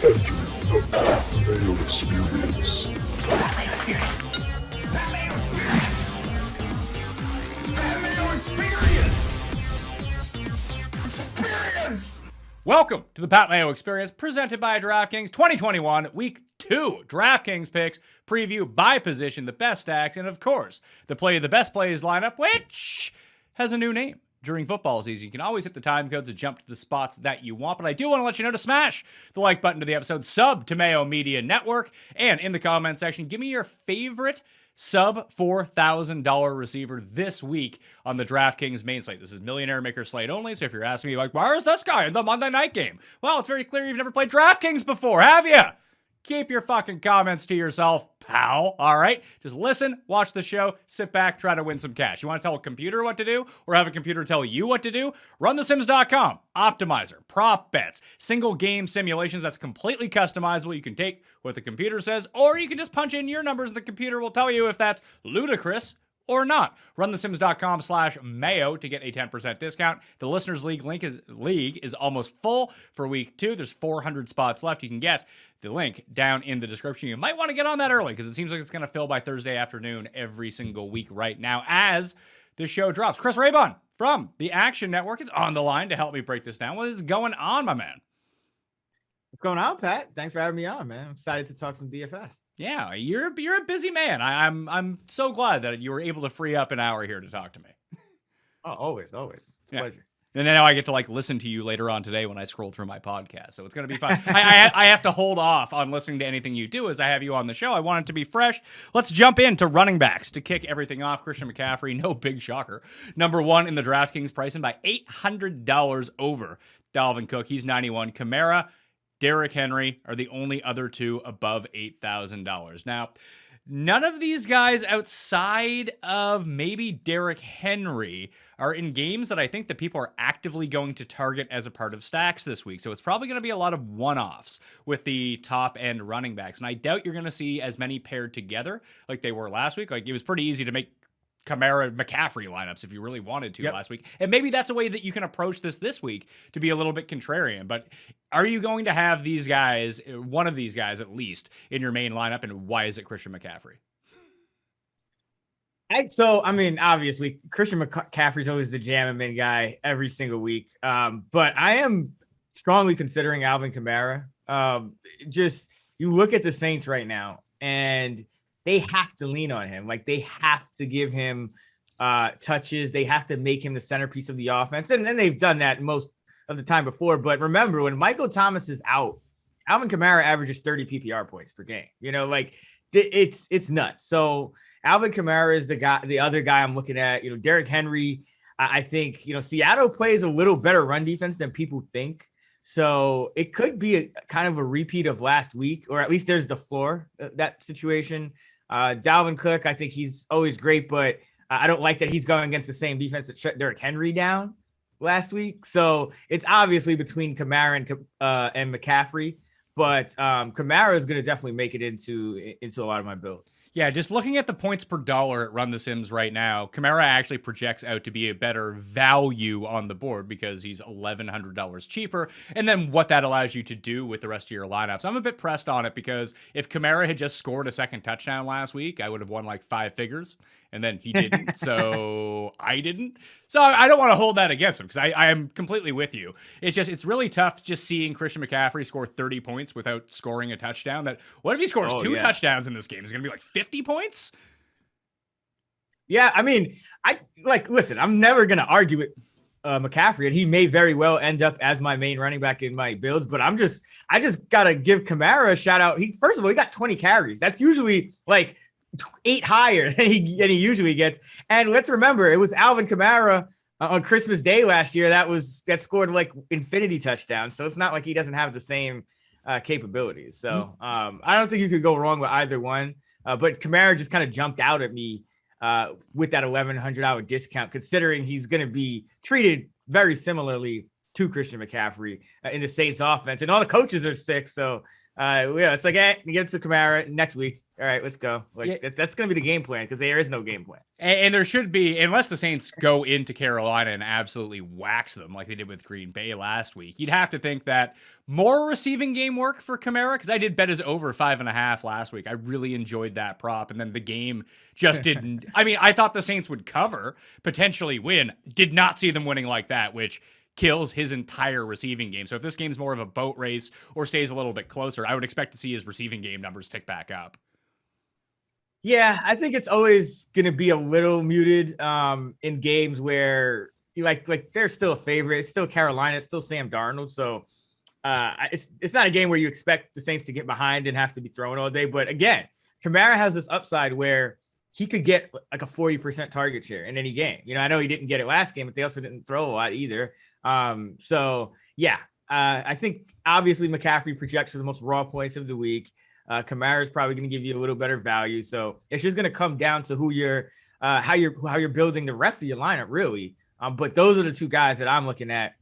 the Mayo Experience. That Mayo Experience. That Mayo Experience. That Mayo Experience. Experience. Welcome to the Pat Mayo Experience, presented by DraftKings 2021 Week 2 DraftKings Picks, preview by position, the best stacks, and of course, the best plays lineup, which has a new name. During football season, you can always hit the time codes to jump to the spots that you want, but I do want to let you know to smash the like button to the episode, sub to Mayo Media Network, and in the comment section, give me your favorite sub $4,000 receiver this week on the DraftKings Main Slate. This is Millionaire Maker Slate only, so if you're asking me, like, where is this guy in the Monday night game? Well, it's very clear you've never played DraftKings before, have you? Keep your fucking comments to yourself, pal, all right? Just listen, watch the show, sit back, try to win some cash. You want to tell a computer what to do or have a computer tell you what to do? RunTheSims.com, optimizer, prop bets, single game simulations that's completely customizable. You can take what the computer says, or you can just punch in your numbers and the computer will tell you if that's ludicrous or not. RunTheSims.com/Mayo to get a 10% discount. The Listeners League league is almost full for week 2. There's 400 spots left. You can get the link down in the description. You might want to get on that early because it seems like it's going to fill by Thursday afternoon every single week right now as the show drops. Chris Raybon from the Action Network is on the line to help me break this down. What is going on, my man? What's going on, Pat? Thanks for having me on, man. I'm excited to talk some DFS. Yeah, you're a busy man. I'm so glad that you were able to free up an hour here to talk to me. Oh, always. Yeah. Pleasure. And now I get to listen to you later on today when I scroll through my podcast. So it's going to be fun. I have to hold off on listening to anything you do as I have you on the show. I want it to be fresh. Let's jump into running backs to kick everything off. Christian McCaffrey, no big shocker. Number 1 in the DraftKings pricing by $800 over Dalvin Cook. He's 91. Kamara, Derrick Henry are the only other two above $8,000. Now, none of these guys outside of maybe Derrick Henry are in games that I think that people are actively going to target as a part of stacks this week. So it's probably going to be a lot of one-offs with the top end running backs. And I doubt you're going to see as many paired together like they were last week. Like, it was pretty easy to make Kamara McCaffrey lineups if you really wanted to last week. And maybe that's a way that you can approach this week to be a little bit contrarian. But are you going to have these guys, one of these guys at least, in your main lineup? And why is it Christian McCaffrey? Obviously, Christian McCaffrey's always the jam and guy every single week. But I am strongly considering Alvin Kamara. You look at the Saints right now, and they have to lean on him. Like, they have to give him touches. They have to make him the centerpiece of the offense. And then they've done that most of the time before. But remember, when Michael Thomas is out, Alvin Kamara averages 30 PPR points per game. It's nuts. So Alvin Kamara is the other guy I'm looking at. Derrick Henry, I think, Seattle plays a little better run defense than people think. So it could be a kind of a repeat of last week, or at least there's the floor, that situation. Dalvin Cook, I think he's always great, but I don't like that he's going against the same defense that shut Derrick Henry down last week. So it's obviously between Kamara and McCaffrey, but Kamara is going to definitely make it into a lot of my builds. Yeah, just looking at the points per dollar at Run the Sims right now, Kamara actually projects out to be a better value on the board because he's $1,100 cheaper. And then what that allows you to do with the rest of your lineups. I'm a bit pressed on it because if Kamara had just scored a second touchdown last week, I would have won like 5 figures. And then he didn't, so I didn't. So I don't want to hold that against him because I am completely with you. It's really tough just seeing Christian McCaffrey score 30 points without scoring a touchdown. What if he scores 2 touchdowns in this game? Is it going to be like 50 points? Yeah, listen, I'm never going to argue with McCaffrey, and he may very well end up as my main running back in my builds, but I just got to give Kamara a shout out. First of all, he got 20 carries. That's usually like 8 higher than he usually gets. And let's remember, it was Alvin Kamara on Christmas Day last year that scored like infinity touchdowns. So it's not like he doesn't have the same capabilities. So I don't think you could go wrong with either one. But Kamara just kind of jumped out at me with that $1,100 discount, considering he's going to be treated very similarly to Christian McCaffrey in the Saints offense. And all the coaches are sick. So Yeah, it's like, you get to Kamara next week. All right, let's go. That's going to be the game plan because there is no game plan. And there should be, unless the Saints go into Carolina and absolutely wax them like they did with Green Bay last week, you'd have to think that more receiving game work for Kamara, because I did bet his over 5.5 last week. I really enjoyed that prop, and then the game just didn't. I mean, I thought the Saints would cover, potentially win. Did not see them winning like that, which kills his entire receiving game. So if this game's more of a boat race or stays a little bit closer, I would expect to see his receiving game numbers tick back up. Yeah, I think it's always going to be a little muted in games where you like they're still a favorite. It's still Carolina. It's still Sam Darnold. So it's not a game where you expect the Saints to get behind and have to be throwing all day. But again, Kamara has this upside where he could get like a 40% target share in any game. I know he didn't get it last game, but they also didn't throw a lot either. So yeah, I think obviously McCaffrey projects for the most raw points of the week. Kamara is probably going to give you a little better value. So it's just going to come down to who you're, how you're building the rest of your lineup, really. But those are the two guys that I'm looking at,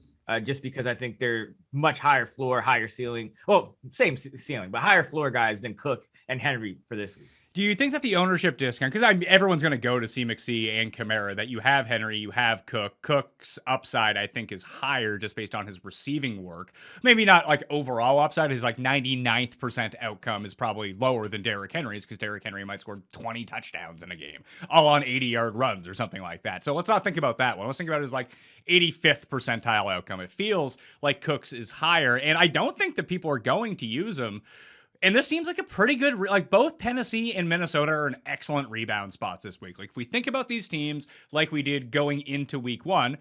just because I think they're much higher floor, higher ceiling. Well, same ceiling, but higher floor guys than Cook and Henry for this week. Do you think that the ownership discount, because everyone's going to go to see McC and Kamara, that you have Henry, you have Cook. Cook's upside, I think, is higher just based on his receiving work. Maybe not like overall upside. His like 99th percent outcome is probably lower than Derrick Henry's, because Derrick Henry might score 20 touchdowns in a game, all on 80-yard runs or something like that. So let's not think about that one. Let's think about his like 85th percentile outcome. It feels like Cook's is higher, and I don't think that people are going to use him. And this seems like a pretty good, like both Tennessee and Minnesota are in excellent rebound spots this week. Like if we think about these teams like we did going into week one,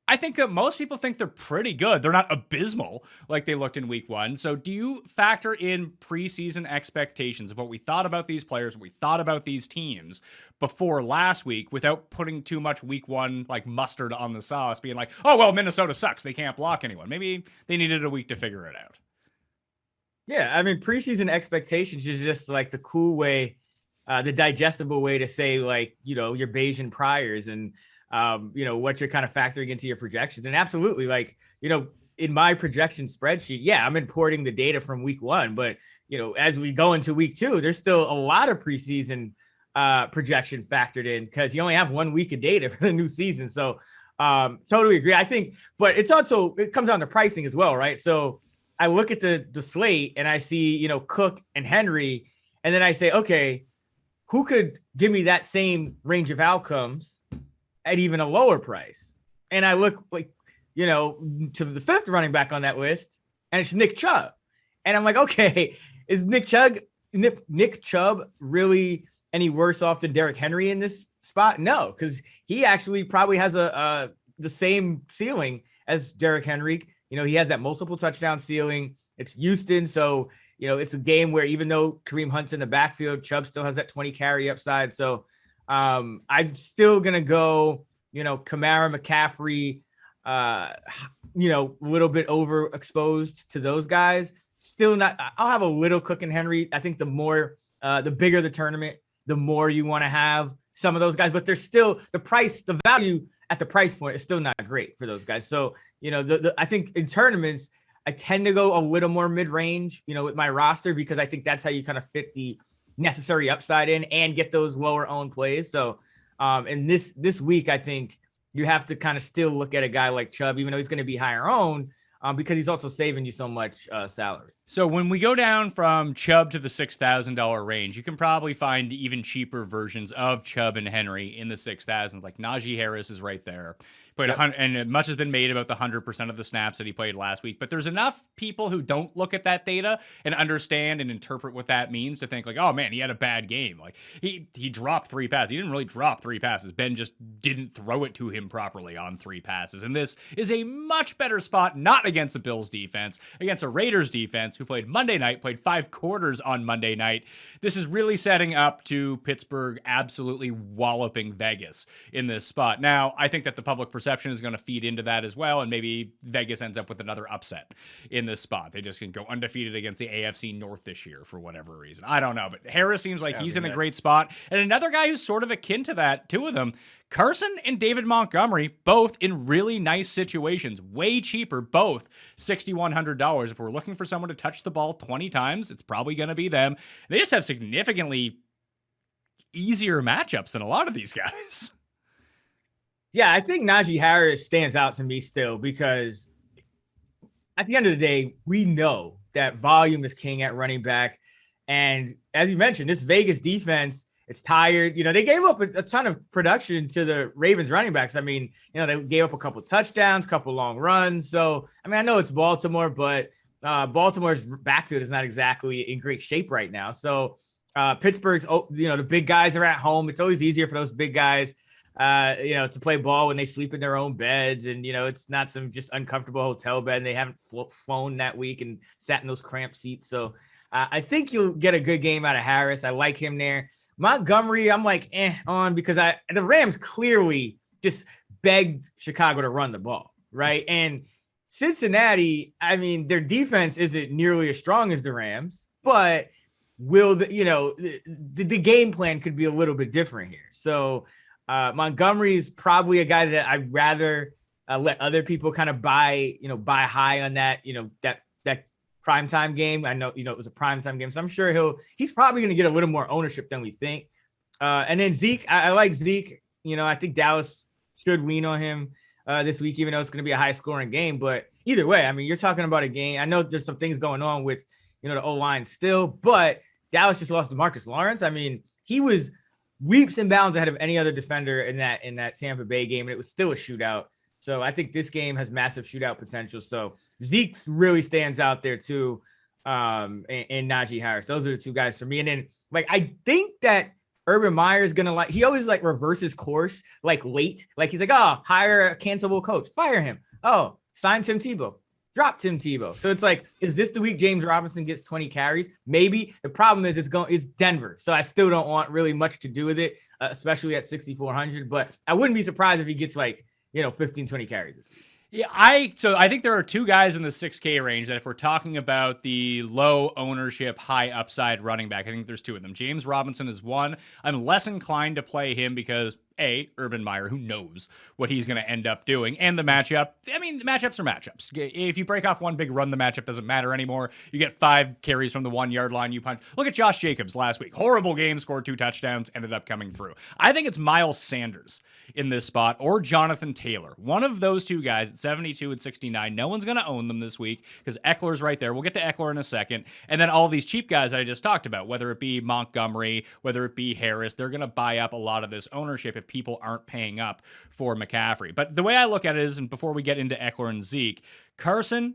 I think that most people think they're pretty good. They're not abysmal like they looked in week one. So do you factor in preseason expectations of what we thought about these players, what we thought about these teams before last week without putting too much week one like mustard on the sauce, being like, oh, well, Minnesota sucks. They can't block anyone. Maybe they needed a week to figure it out. Yeah, I mean, preseason expectations is just like the cool way, the digestible way to say, like, your Bayesian priors and, what you're kind of factoring into your projections. And absolutely, like, in my projection spreadsheet, yeah, I'm importing the data from week one. But, as we go into week two, there's still a lot of preseason projection factored in because you only have 1 week of data for the new season. So totally agree. I think, but it comes down to pricing as well, right? So I look at the slate and I see, Cook and Henry, and then I say, okay, who could give me that same range of outcomes at even a lower price? And I look like, to the fifth running back on that list, and it's Nick Chubb. And I'm like, okay, is Nick Chubb really any worse off than Derrick Henry in this spot? No, because he actually probably has the same ceiling as Derrick Henry. He has that multiple touchdown ceiling. It's Houston. So, it's a game where even though Kareem Hunt's in the backfield, Chubb still has that 20 carry upside. So I'm still going to go, Kamara, McCaffrey, a little bit overexposed to those guys. Still not, I'll have a little Cook and Henry. I think the bigger the tournament, the more you want to have some of those guys, but there's still the value at the price point is still not great for those guys. So, I think in tournaments, I tend to go a little more mid-range, with my roster, because I think that's how you kind of fit the necessary upside in and get those lower owned plays. So, in this week, I think you have to kind of still look at a guy like Chubb, even though he's going to be higher owned, because he's also saving you so much salary. So when we go down from Chubb to the $6,000 range, you can probably find even cheaper versions of Chubb and Henry in the 6,000s. Like Najee Harris is right there. Played and much has been made about the 100% of the snaps that he played last week. But there's enough people who don't look at that data and understand and interpret what that means to think like, oh man, he had a bad game. Like he dropped 3 passes. He didn't really drop 3 passes. Ben just didn't throw it to him properly on 3 passes. And this is a much better spot, not against the Bills defense, against a Raiders defense who played Monday night, played 5 quarters on Monday night. This is really setting up to Pittsburgh absolutely walloping Vegas in this spot. Now, I think that the public perception is going to feed into that as well, and maybe Vegas ends up with another upset in this spot. They just can go undefeated against the AFC North this year for whatever reason. I don't know, but Harris seems like he's in a great spot. And another guy who's sort of akin to that, two of them, Carson and David Montgomery, both in really nice situations, way cheaper, both $6,100. If we're looking for someone to touch the ball 20 times, it's probably going to be them. They just have significantly easier matchups than a lot of these guys. Yeah, I think Najee Harris stands out to me still because at the end of the day, we know that volume is king at running back. And as you mentioned, this Vegas defense, it's tired. They gave up a ton of production to the Ravens running backs. I mean, they gave up a couple touchdowns, couple long runs. So, I know it's Baltimore, but Baltimore's backfield is not exactly in great shape right now. So Pittsburgh's, the big guys are at home. It's always easier for those big guys, to play ball when they sleep in their own beds. And, it's not some just uncomfortable hotel bed and they haven't flown that week and sat in those cramped seats. So I think you'll get a good game out of Harris. I like him there. Montgomery, I'm like on because the Rams clearly just begged Chicago to run the ball, right? And Cincinnati, their defense isn't nearly as strong as the Rams, but the game plan could be a little bit different here. So Montgomery is probably a guy that I'd rather let other people kind of buy high on that, that primetime game. I know, it was a primetime game, so I'm sure he's probably going to get a little more ownership than we think. And then Zeke, I like Zeke. I think Dallas should lean on him this week, even though it's going to be a high scoring game. But either way, you're talking about a game. I know there's some things going on with, the O-line still, but Dallas just lost to Marcus Lawrence. He was leaps and bounds ahead of any other defender in that Tampa Bay game, and it was still a shootout. So I think this game has massive shootout potential. So Zeke really stands out there too, and Najee Harris. Those are the two guys for me. And then I think that Urban Meyer is gonna he always reverses course late. He's hire a cancelable coach, fire him. Oh, sign Tim Tebow, drop Tim Tebow. So it's is this the week James Robinson gets 20 carries? Maybe. The problem is it's Denver, so I still don't want really much to do with it, especially at 6,400. But I wouldn't be surprised if he gets 15, 20 carries. Yeah, I think there are two guys in the 6K range that if we're talking about the low ownership, high upside running back, I think there's two of them. James Robinson is one. I'm less inclined to play him because Urban Meyer, who knows what he's going to end up doing, and the matchup. The matchups are matchups. If you break off one big run, the matchup doesn't matter anymore. You get 5 carries from the 1 yard line. You punch. Look at Josh Jacobs last week. Horrible game, scored 2 touchdowns, ended up coming through. I think it's Miles Sanders in this spot or Jonathan Taylor. One of those two guys at 72 and 69. No one's going to own them this week because Eckler's right there. We'll get to Eckler in a second. And then all these cheap guys I just talked about, whether it be Montgomery, whether it be Harris, they're going to buy up a lot of this ownership if people aren't paying up for McCaffrey. But the way I look at it is, and before we get into Eckler and Zeke, Carson,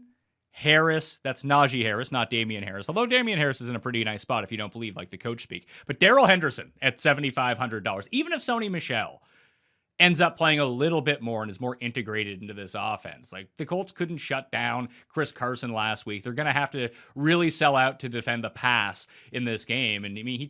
Harris, that's Najee Harris, not Damian Harris. Although Damian Harris is in a pretty nice spot if you don't believe the coach speak. But Darrell Henderson at $7,500. Even if Sony Michel ends up playing a little bit more and is more integrated into this offense. The Colts couldn't shut down Chris Carson last week. They're going to have to really sell out to defend the pass in this game. And he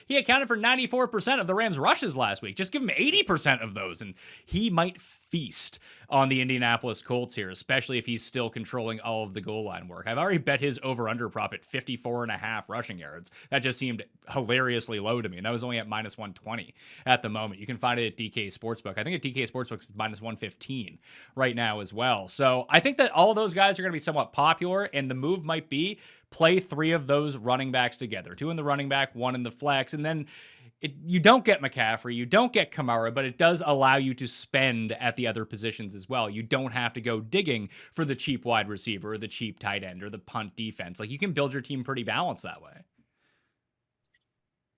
he accounted for 94% of the Rams rushes last week. Just give him 80% of those and he might feast on the Indianapolis Colts here, especially if he's still controlling all of the goal line work. I've already bet his over-under prop at 54.5 rushing yards. That just seemed hilariously low to me, and that was only at minus 120 at the moment. You can find it at DK Sportsbook. I think at DK Sportsbook it's minus 115 right now as well. So I think that all those guys are going to be somewhat popular, and the move might be play 3 of those running backs together, 2 in the running back, 1 in the flex, and then you don't get McCaffrey, you don't get Kamara, but it does allow you to spend at the other positions as well. You don't have to go digging for the cheap wide receiver or the cheap tight end or the punt defense. You can build your team pretty balanced that way.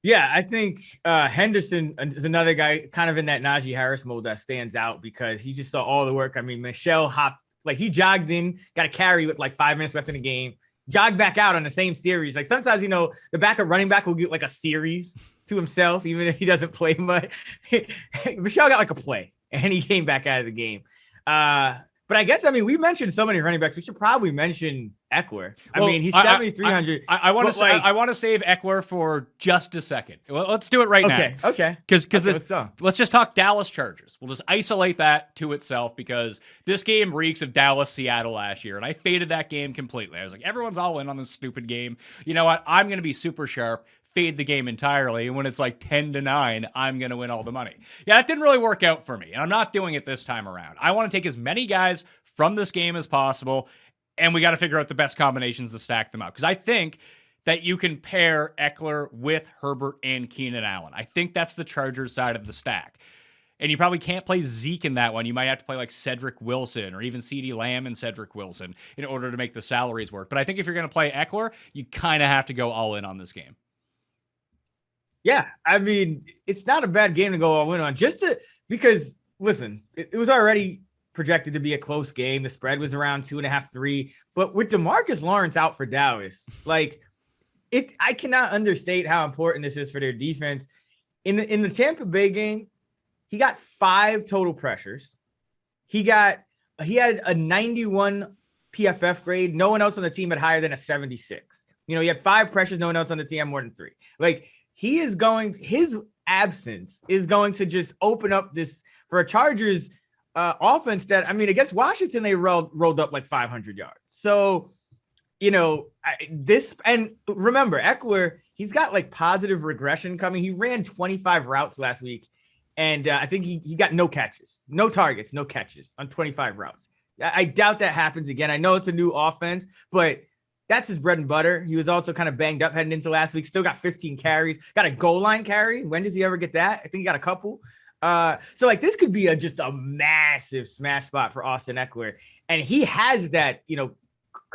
Yeah, I think Henderson is another guy kind of in that Najee Harris mode that stands out because he just saw all the work. Michelle hopped, he jogged in, got a carry with 5 minutes left in the game, jogged back out on the same series. Sometimes, the backup running back will get a series to himself, even if he doesn't play much. Michelle got a play and he came back out of the game. But I guess, we mentioned so many running backs. We should probably mention Eckler. I mean, he's 7,300. I want to I want to save Eckler for just a second. Well, let's do it right now. Okay. Because let's just talk Dallas Chargers. We'll just isolate that to itself because this game reeks of Dallas Seattle last year, and I faded that game completely. I was like, everyone's all in on this stupid game. You know what? I'm going to be super sharp. Fade the game entirely, and when it's like 10-9, I'm going to win all the money. Yeah, that didn't really work out for me, and I'm not doing it this time around. I want to take as many guys from this game as possible, and we got to figure out the best combinations to stack them up. Because I think that you can pair Eckler with Herbert and Keenan Allen. I think that's the Chargers side of the stack. And you probably can't play Zeke in that one. You might have to play like Cedric Wilson or even CeeDee Lamb and Cedric Wilson in order to make the salaries work. But I think if you're going to play Eckler, you kind of have to go all in on this game. Yeah, I mean, it's not a bad game to go all in on because listen, it was already projected to be a close game. The spread was around 2.5, 3. But with DeMarcus Lawrence out for Dallas, I cannot understate how important this is for their defense. In the Tampa Bay game, he got 5 total pressures. He had a 91 PFF grade. No one else on the team had higher than a 76. He had 5 pressures. No one else on the team had more than 3. His absence is going to just open up this for a Chargers offense that, I mean, against Washington, they rolled up like 500 yards. So, and remember, Eckler, he's got like positive regression coming. He ran 25 routes last week, and I think he got no catches, no targets, no catches on 25 routes. I doubt that happens again. I know it's a new offense, but that's his bread and butter. He was also kind of banged up heading into last week. Still got 15 carries. Got a goal line carry. When does he ever get that? I think he got a couple. So this could be just a massive smash spot for Austin Eckler. And he has that,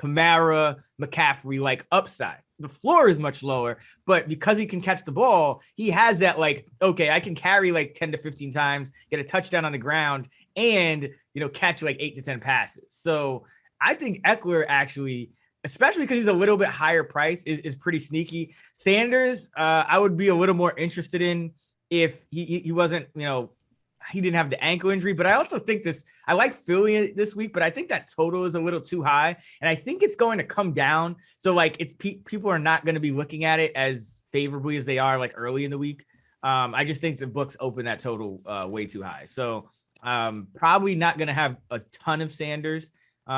Kamara, McCaffrey upside. The floor is much lower, but because he can catch the ball, he has that okay, I can carry 10 to 15 times, get a touchdown on the ground, and catch 8 to 10 passes. So I think Eckler actually, especially because he's a little bit higher price, is pretty sneaky. Sanders, I would be a little more interested in if he wasn't, he didn't have the ankle injury. But I also think I like Philly this week, but I think that total is a little too high. And I think it's going to come down. So people are not going to be looking at it as favorably as they are early in the week. I just think the books open that total way too high. So probably not going to have a ton of Sanders.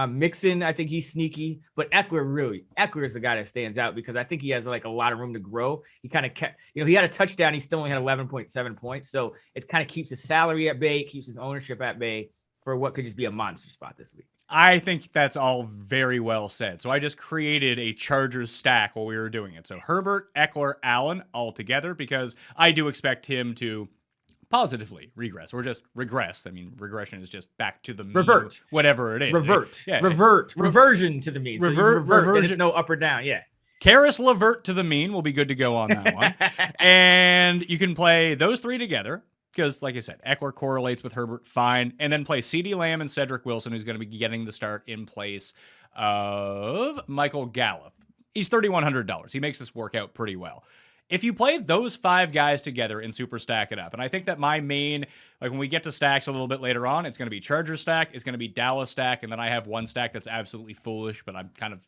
Mixon, I think he's sneaky, but Eckler is the guy that stands out because I think he has a lot of room to grow. He kind of kept, he had a touchdown. He still only had 11.7 points. So it kind of keeps his salary at bay, keeps his ownership at bay for what could just be a monster spot this week. I think that's all very well said. So I just created a Chargers stack while we were doing it. So Herbert, Eckler, Allen all together because I do expect him to positively regress or just regress. I mean, regression is just back to the mean, revert, whatever it is. Reversion to the mean. Reversion. There's no up or down. Yeah. Karis LeVert to the mean will be good to go on that one. And you can play those 3 together because, like I said, Eckler correlates with Herbert fine. And then play CeeDee Lamb and Cedric Wilson, who's going to be getting the start in place of Michael Gallup. He's $3,100. He makes this work out pretty well. If you play those 5 guys together and super stack it up, and I think that my main, when we get to stacks a little bit later on, it's going to be Chargers stack, it's going to be Dallas stack, and then I have one stack that's absolutely foolish, but I'm kind of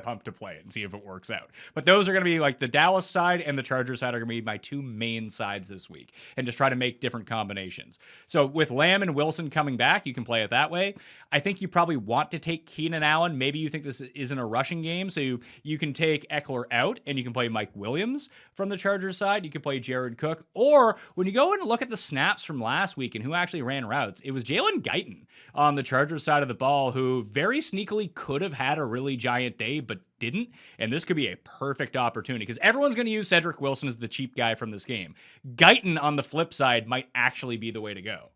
pumped to play it and see if it works out. But those are going to be the Dallas side and the Chargers side are going to be my 2 main sides this week, and just try to make different combinations. So with Lamb and Wilson coming back, you can play it that way. I think you probably want to take Keenan Allen. Maybe you think this isn't a rushing game, so you can take Eckler out and you can play Mike Williams. From the Chargers side, you could play Jared Cook. Or when you go in and look at the snaps from last week and who actually ran routes, it was Jalen Guyton on the Chargers side of the ball who very sneakily could have had a really giant day, but didn't. And this could be a perfect opportunity because everyone's going to use Cedric Wilson as the cheap guy from this game. Guyton on the flip side might actually be the way to go.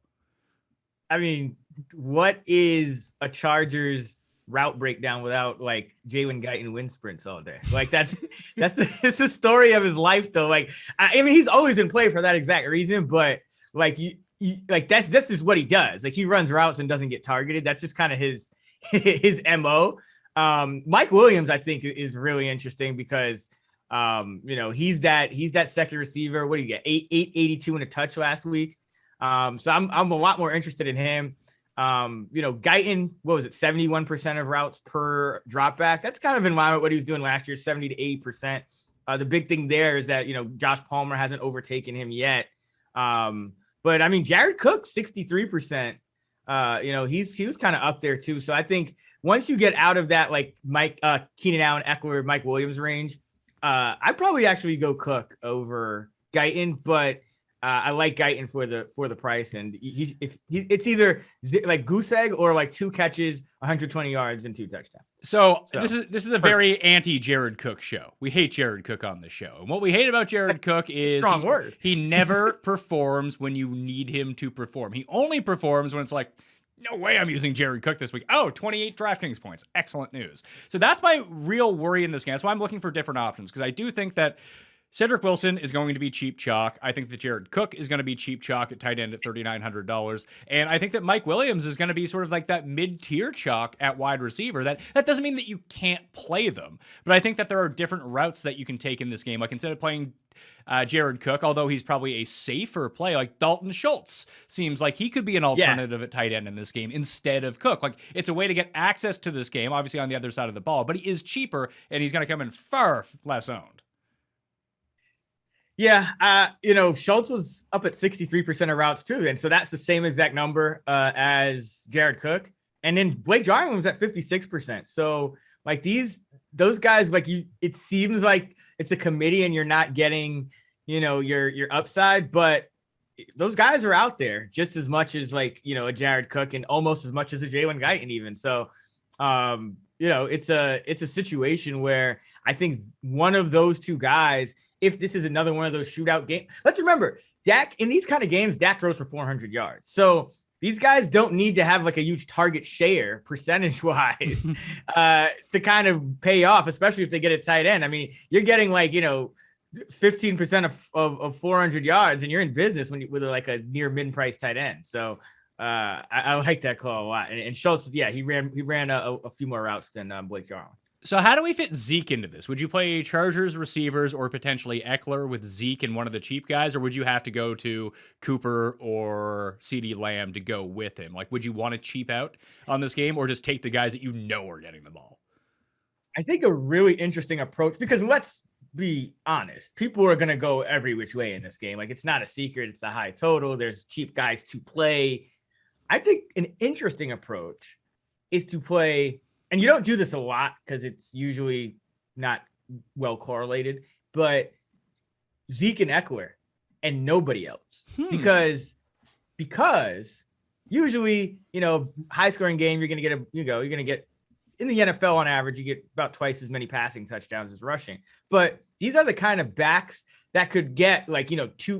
I mean, what is a Chargers route breakdown without Jalen Guyton wind sprints all day? It's the story of his life though. I mean, he's always in play for that exact reason, but that's just what he does. He runs routes and doesn't get targeted. That's just kind of his MO. Mike Williams, I think, is really interesting because he's that second receiver. What do you get? 882 and a touch last week. So I'm a lot more interested in him. Guyton, what was it, 71% of routes per drop back? That's kind of in line with what he was doing last year, 70 to 80%. The big thing there is that, Josh Palmer hasn't overtaken him yet. But I mean, Jared Cook, 63%. He was kind of up there too. So I think once you get out of that, like Keenan Allen, Eckler, Mike Williams range, I'd probably actually go Cook over Guyton, but I like Guyton for the price. And it's either like goose egg or like 2 catches, 120 yards and 2 touchdowns. So this is a very anti-Jared Cook show. We hate Jared Cook on the show. And what we hate about Jared Cook is he never performs when you need him to perform. He only performs when it's like, no way I'm using Jared Cook this week. Oh, 28 DraftKings points. Excellent news. So that's my real worry in this game. That's why I'm looking for different options, because I do think that Cedric Wilson is going to be cheap chalk. I think that Jared Cook is going to be cheap chalk at tight end at $3,900. And I think that Mike Williams is going to be sort of like that mid-tier chalk at wide receiver. That doesn't mean that you can't play them, but I think that there are different routes that you can take in this game. Like instead of playing Jared Cook, although he's probably a safer play, like Dalton Schultz seems like he could be an alternative at tight end in this game instead of Cook. Like it's a way to get access to this game, obviously on the other side of the ball, but he is cheaper and he's going to come in far less owned. Yeah, Schultz was up at 63% of routes too, and so that's the same exact number as Jared Cook. And then Blake Jarwin was at 56%. So like those guys, like it seems like it's a committee and you're not getting, your upside, but those guys are out there just as much as like, a Jared Cook and almost as much as a Jalen Guyton even. So, it's a situation where I think one of those two guys, if this is another one of those shootout games, let's remember Dak in these kind of games, Dak throws for 400 yards. So these guys don't need to have like a huge target share percentage wise to kind of pay off, especially if they get a tight end. I mean, you're getting like, 15% of 400 yards and you're in business with like a near mid-price tight end. So I like that call a lot. And Schultz, yeah, he ran a few more routes than Blake Jarwin. So how do we fit Zeke into this? Would you play Chargers receivers or potentially Eckler with Zeke and one of the cheap guys, or would you have to go to Cooper or CeeDee Lamb to go with him? Like, would you want to cheap out on this game or just take the guys that are getting the ball? I think a really interesting approach, because let's be honest, people are going to go every which way in this game. Like, it's not a secret. It's a high total. There's cheap guys to play. I think an interesting approach is to play, and you don't do this a lot because it's usually not well correlated, but Zeke and Eckler and nobody else. Because usually, high scoring game, you're going to get in the NFL on average, you get about twice as many passing touchdowns as rushing. But these are the kind of backs that could get like,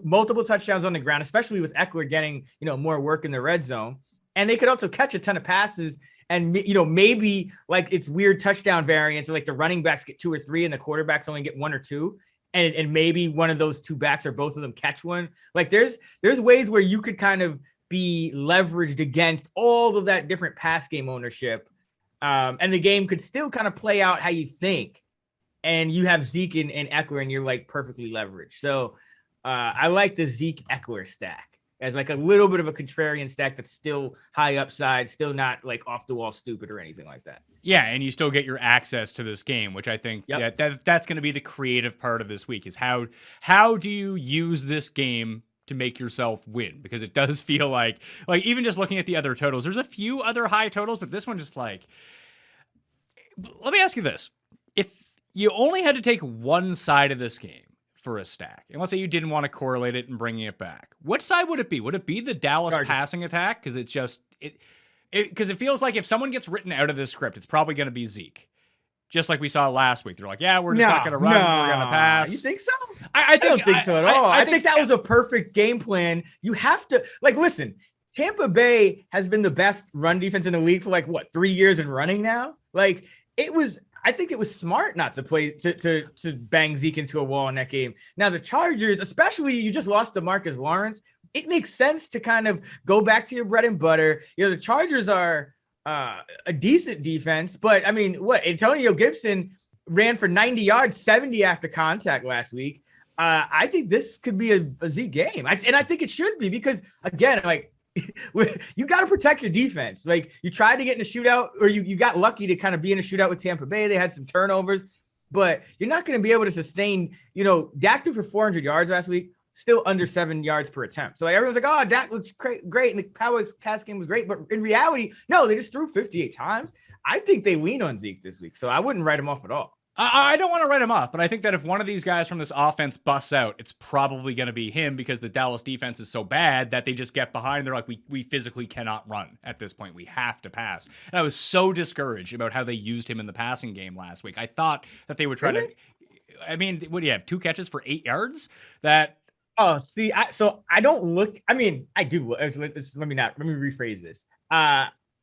multiple touchdowns on the ground, especially with Eckler getting, more work in the red zone. And they could also catch a ton of passes. And, maybe like it's weird touchdown variants, like the running backs get 2 or 3 and the quarterbacks only get 1 or 2. And maybe one of those 2 backs or both of them catch one. Like there's ways where you could kind of be leveraged against all of that different pass game ownership. And the game could still kind of play out how you think. And you have Zeke and Eckler and you're like perfectly leveraged. So I like the Zeke Eckler stack as like a little bit of a contrarian stack that's still high upside, still not like off the wall stupid or anything like that. Yeah, and you still get your access to this game, which I think that's going to be the creative part of this week is how do you use this game to make yourself win? Because it does feel like even just looking at the other totals, there's a few other high totals, but this one just like, let me ask you this. If you only had to take one side of this game for a stack, and let's say you didn't want to correlate it and bringing it back, what side would it be? Would it be the Dallas passing attack? Because it's just because it feels like if someone gets written out of this script, it's probably going to be Zeke. Just like we saw last week. They're like, yeah, we're just not going to run. We're going to pass. You think so? I don't think so at all. I think that was a perfect game plan. You have to listen, Tampa Bay has been the best run defense in the league for 3 years in running now. I think it was smart not to play to bang Zeke into a wall in that game. Now the Chargers, especially you just lost to Marcus Lawrence, it makes sense to kind of go back to your bread and butter. The Chargers are a decent defense, but I mean, Antonio Gibson ran for 90 yards, 70 after contact last week. I think this could be a Zeke game. I think it should be because again, you got to protect your defense. Like you tried to get in a shootout, or you got lucky to kind of be in a shootout with Tampa Bay. They had some turnovers, but you're not going to be able to sustain, Dak threw for 400 yards last week, still under 7 yards per attempt. So like everyone's like, oh, Dak looks great. And the Cowboys pass game was great. But in reality, no, they just threw 58 times. I think they lean on Zeke this week. So I wouldn't write him off at all. I don't want to write him off, but I think that if one of these guys from this offense busts out, it's probably going to be him because the Dallas defense is so bad that they just get behind. They're like, we physically cannot run at this point. We have to pass. And I was so discouraged about how they used him in the passing game last week. I thot that they would try to, I mean, what do you have? 2 catches for 8 yards? Oh, see, I don't look, I mean, I do. Let me rephrase this.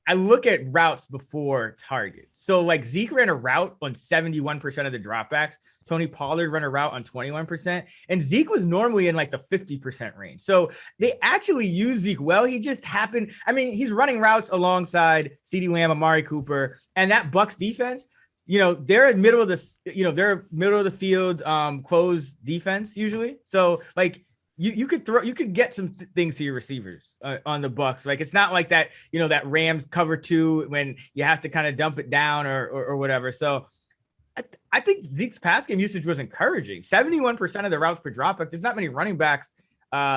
I look at routes before targets. So like Zeke ran a route on 71% of the dropbacks. Tony Pollard ran a route on 21%. And Zeke was normally in like the 50% range. So they actually use Zeke well. He just happened. I mean, he's running routes alongside CeeDee Lamb, Amari Cooper, and that Bucs defense, they're in middle of the field, closed defense usually. So like, you could get some things to your receivers on the Bucs. Like it's not like that, that Rams cover 2 when you have to kind of dump it down or whatever. So I think Zeke's pass game usage was encouraging. 71% of the routes per dropback. There's not many running backs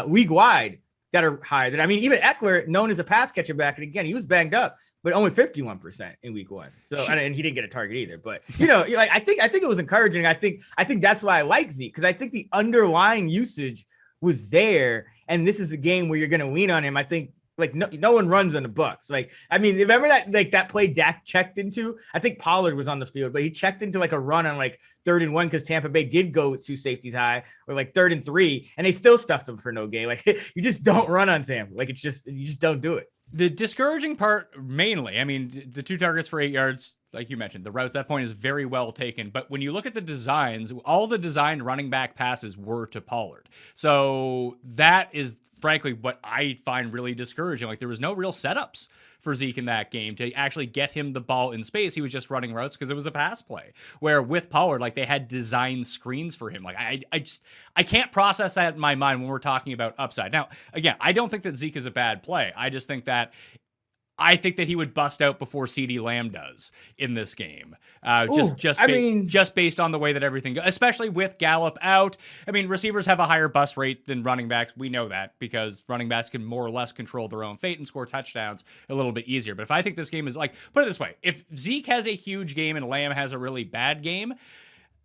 league wide that are higher than. I mean, even Eckler, known as a pass catcher back, and again he was banged up, but only 51% in week 1. So and he didn't get a target either. But like I think it was encouraging. I think that's why I like Zeke, because I think the underlying usage was there, and this is a game where you're going to lean on him. I think like no one runs on the Bucs. Like, I mean, remember that play Dak checked into? I think Pollard was on the field, but he checked into like a run on like 3rd and 1 because Tampa Bay did go with 2 safeties high, or like 3rd and 3, and they still stuffed him for no gain. Like you just don't run on Tampa. Like you just don't do it. The discouraging part mainly, I mean, the 2 targets for 8 yards, like you mentioned, the routes, that point is very well taken. But when you look at the designs, all the designed running back passes were to Pollard. So that is frankly what I find really discouraging. Like there was no real setups for Zeke in that game to actually get him the ball in space. He was just running routes because it was a pass play. Where with Pollard, like they had designed screens for him. Like I can't process that in my mind when we're talking about upside. Now, again, I don't think that Zeke is a bad play. I think that he would bust out before CeeDee Lamb does in this game. Just based on the way that everything goes, especially with Gallup out. I mean, receivers have a higher bust rate than running backs. We know that because running backs can more or less control their own fate and score touchdowns a little bit easier. But if I think this game is like, put it this way, if Zeke has a huge game and Lamb has a really bad game,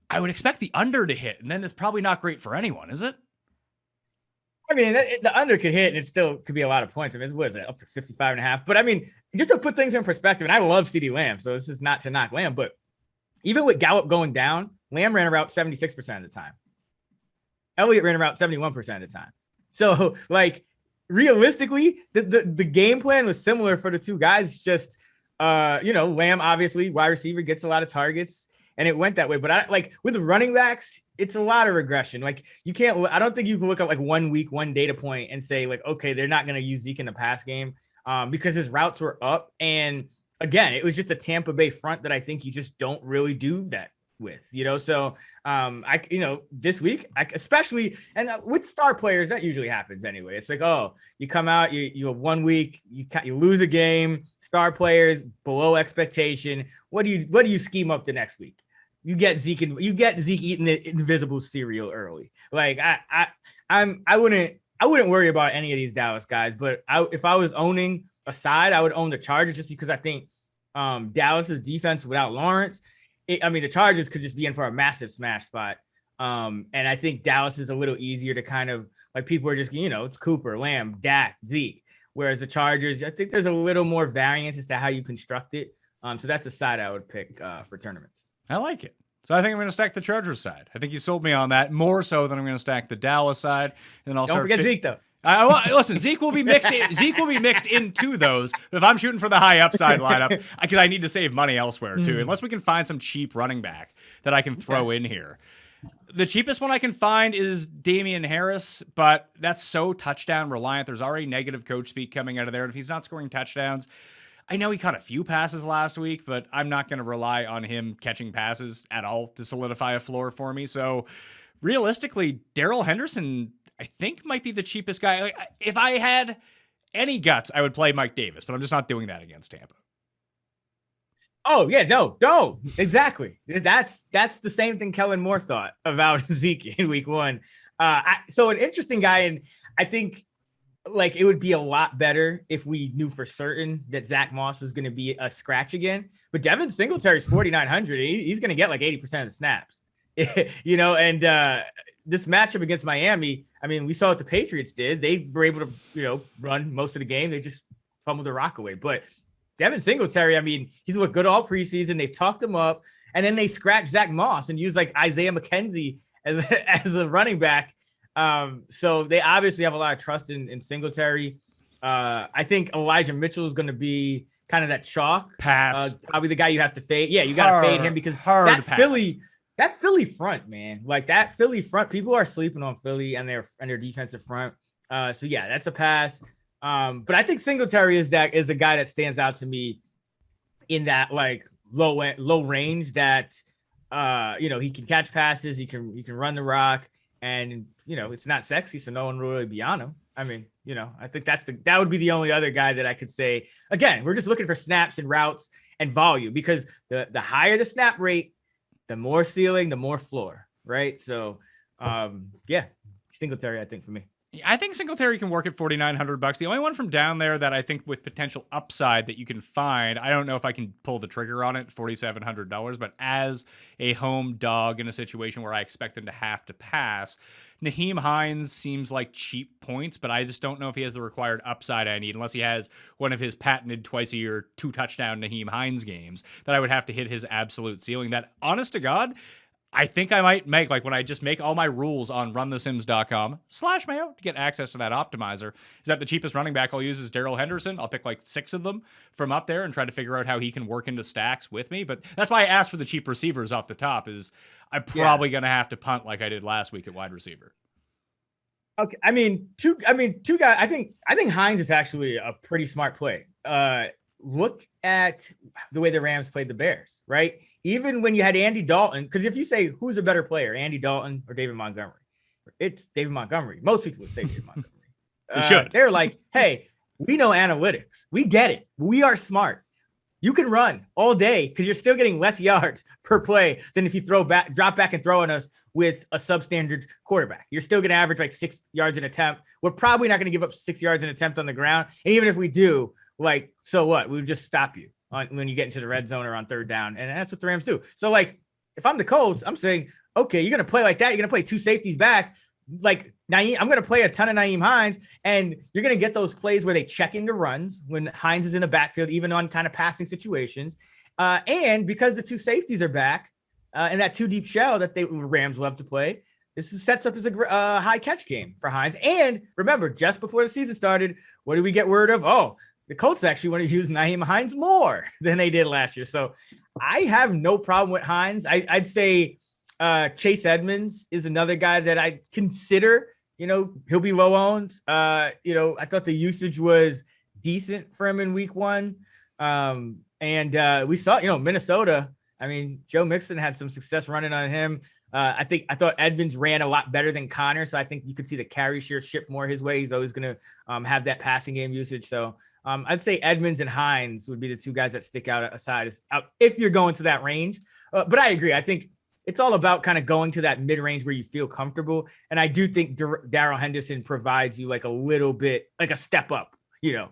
I would expect the under to hit. And then it's probably not great for anyone, is it? I mean, the under could hit, and it still could be a lot of points. I mean, what is it, up to 55.5? But I mean, just to put things in perspective, and I love CeeDee Lamb, so this is not to knock Lamb, but even with Gallup going down, Lamb ran around 76% of the time. Elliott ran around 71% of the time. So, like, realistically, the game plan was similar for the 2 guys. Just, Lamb, obviously, wide receiver, gets a lot of targets, and it went that way. But with the running backs, it's a lot of regression. Like I don't think you can look at like 1 week, 1 data point and say like, okay, they're not going to use Zeke in the pass game because his routes were up. And again, it was just a Tampa Bay front that I think you just don't really do that with, So this week, especially, and with star players, that usually happens anyway. It's like, oh, you come out, you have 1 week, you lose a game, star players below expectation. What do you scheme up the next week? You get Zeke eating the invisible cereal early. Like I wouldn't worry about any of these Dallas guys, but if I was owning a side, I would own the Chargers just because I think Dallas's defense without Lawrence, the Chargers could just be in for a massive smash spot. And I think Dallas is a little easier to kind of like people are just, it's Cooper, Lamb, Dak, Zeke. Whereas the Chargers, I think there's a little more variance as to how you construct it. So that's the side I would pick for tournaments. I like it. So I think I'm going to stack the Chargers side. I think you sold me on that more so than I'm going to stack the Dallas side. And then I'll don't forget Zeke though. Listen, Zeke will be mixed. Zeke will be mixed into those. But if I'm shooting for the high upside lineup, because I need to save money elsewhere too. Unless we can find some cheap running back that I can throw in here. The cheapest one I can find is Damian Harris, but that's so touchdown reliant. There's already negative coach speak coming out of there. And if he's not scoring touchdowns, I know he caught a few passes last week, but I'm not going to rely on him catching passes at all to solidify a floor for me. So realistically, Darrell Henderson, I think, might be the cheapest guy. If I had any guts, I would play Mike Davis, but I'm just not doing that against Tampa. Oh yeah, no, exactly. That's the same thing Kellen Moore thought about Zeke in week 1. So an interesting guy, and I think like it would be a lot better if we knew for certain that Zach Moss was going to be a scratch again. But Devin Singletary's 4,900. He's going to get like 80% of the snaps, you know. And this matchup against Miami, I mean, we saw what the Patriots did. They were able to, run most of the game. They just fumbled the rock away. But Devin Singletary, I mean, he's looked good all preseason. They've talked him up, and then they scratched Zach Moss and used like Isaiah McKenzie as a running back. So they obviously have a lot of trust in Singletary. I think Elijah Mitchell is going to be kind of that chalk pass, probably the guy you have to fade. Yeah, you got to fade him because that Philly front, man, like that Philly front, people are sleeping on Philly and their defensive front. So yeah, that's a pass. But I think Singletary is the guy that stands out to me in that like low range that he can catch passes, he can run the rock, and it's not sexy, so no one will really be on him. I mean, I think that would be the only other guy that I could say. Again, we're just looking for snaps and routes and volume, because the higher the snap rate, the more ceiling, the more floor, right? So yeah, Singletary, I think, for me. I think Singletary can work at $4,900. The only one from down there that I think with potential upside that you can find, I don't know if I can pull the trigger on it, $4,700, but as a home dog in a situation where I expect them to have to pass, Nyheim Hines seems like cheap points, but I just don't know if he has the required upside I need, unless he has one of his patented twice a year 2-touchdown Nyheim Hines games that I would have to hit his absolute ceiling. That, honest to God, I think I might make, like when I just make all my rules on runthesims.com/Mayo to get access to that optimizer, is that the cheapest running back I'll use is Darrell Henderson. I'll pick like 6 of them from up there and try to figure out how he can work into stacks with me. But that's why I asked for the cheap receivers off the top, is I'm probably going to have to punt like I did last week at wide receiver. Okay. I mean, two guys. I think Hines is actually a pretty smart play. Look at the way the Rams played the Bears, right? Even when you had Andy Dalton, because if you say who's a better player, Andy Dalton or David Montgomery, it's David Montgomery. Most people would say David Montgomery. They're like, hey, we know analytics. We get it. We are smart. You can run all day because you're still getting less yards per play than if you drop back and throw on us with a substandard quarterback. You're still going to average like 6 yards an attempt. We're probably not going to give up 6 yards an attempt on the ground. And even if we do, like, so what? We would just stop you when you get into the red zone or on third down. And that's what the Rams do. So like, if I'm the Colts, I'm saying, okay, you're going to play like that. You're going to play 2 safeties back. Like Nyheim, I'm going to play a ton of Nyheim Hines, and you're going to get those plays where they check into runs when Hines is in the backfield, even on kind of passing situations. And because the 2 safeties are back and that 2 deep shell that the Rams love to play, this sets up as a high catch game for Hines. And remember, just before the season started, what did we get word of? Oh, the Colts actually want to use Nyheim Hines more than they did last year. So I have no problem with Hines. I'd say Chase Edmonds is another guy that I consider. He'll be low owned. I thought the usage was decent for him in week 1. And we saw, Minnesota. I mean, Joe Mixon had some success running on him. I thought Edmonds ran a lot better than Connor. So I think you could see the carry share shift more his way. He's always going to have that passing game usage. So I'd say Edmonds and Hines would be the 2 guys that stick out if you're going to that range. But I agree. I think it's all about kind of going to that mid-range where you feel comfortable. And I do think Darrell Henderson provides you like a little bit, like a step up,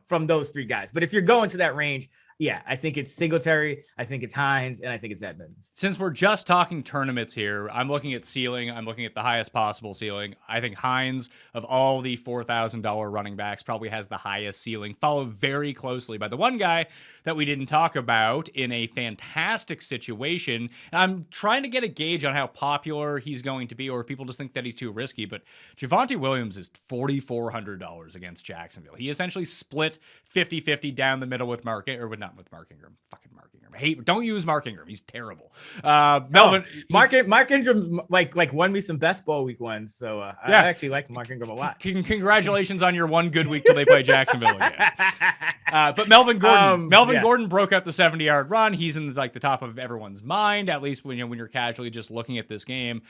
from those 3 guys. But if you're going to that range, yeah, I think it's Singletary, I think it's Hines, and I think it's Edmonds. Since we're just talking tournaments here, I'm looking at ceiling. I'm looking at the highest possible ceiling. I think Hines, of all the $4,000 running backs, probably has the highest ceiling, followed very closely by the one guy that we didn't talk about in a fantastic situation. I'm trying to get a gauge on how popular he's going to be, or if people just think that he's too risky, but Javonte Williams is $4,400 against Jacksonville. He essentially split 50-50 down the middle with Mark Ingram. Fucking Mark Ingram. Don't use Mark Ingram. He's terrible. Melvin. Mark Ingram like won me some best ball week 1. So I actually like Mark Ingram a lot. Congratulations on your one good week till they play Jacksonville again. But Melvin Gordon. Gordon broke out the 70-yard run. He's in like the top of everyone's mind, at least when you're casually just looking at this game.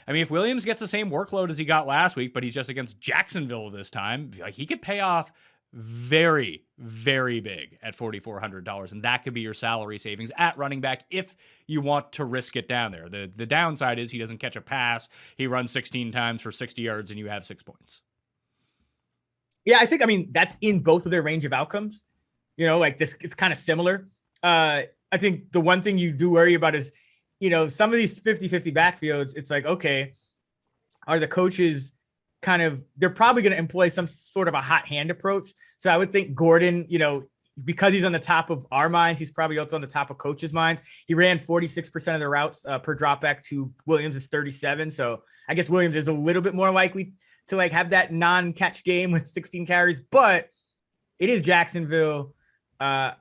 I mean, if Williams gets the same workload as he got last week, but he's just against Jacksonville this time, like he could pay off very, very big at $4,400. And that could be your salary savings at running back if you want to risk it down there. The downside is he doesn't catch a pass. He runs 16 times for 60 yards and you have 6 points. Yeah, I mean, that's in both of their range of outcomes. You know, like this, it's kind of similar. I think the one thing you do worry about is, you know, some of these 50-50 backfields, it's like, okay, are the coaches they're probably going to employ some sort of a hot hand approach. So I would think Gordon, you know, because he's on the top of our minds, he's probably also on the top of coaches' minds. He ran 46% of the routes per dropback to Williams is 37. So I guess Williams is a little bit more likely to like have that non-catch game with 16 carries, but it is Jacksonville.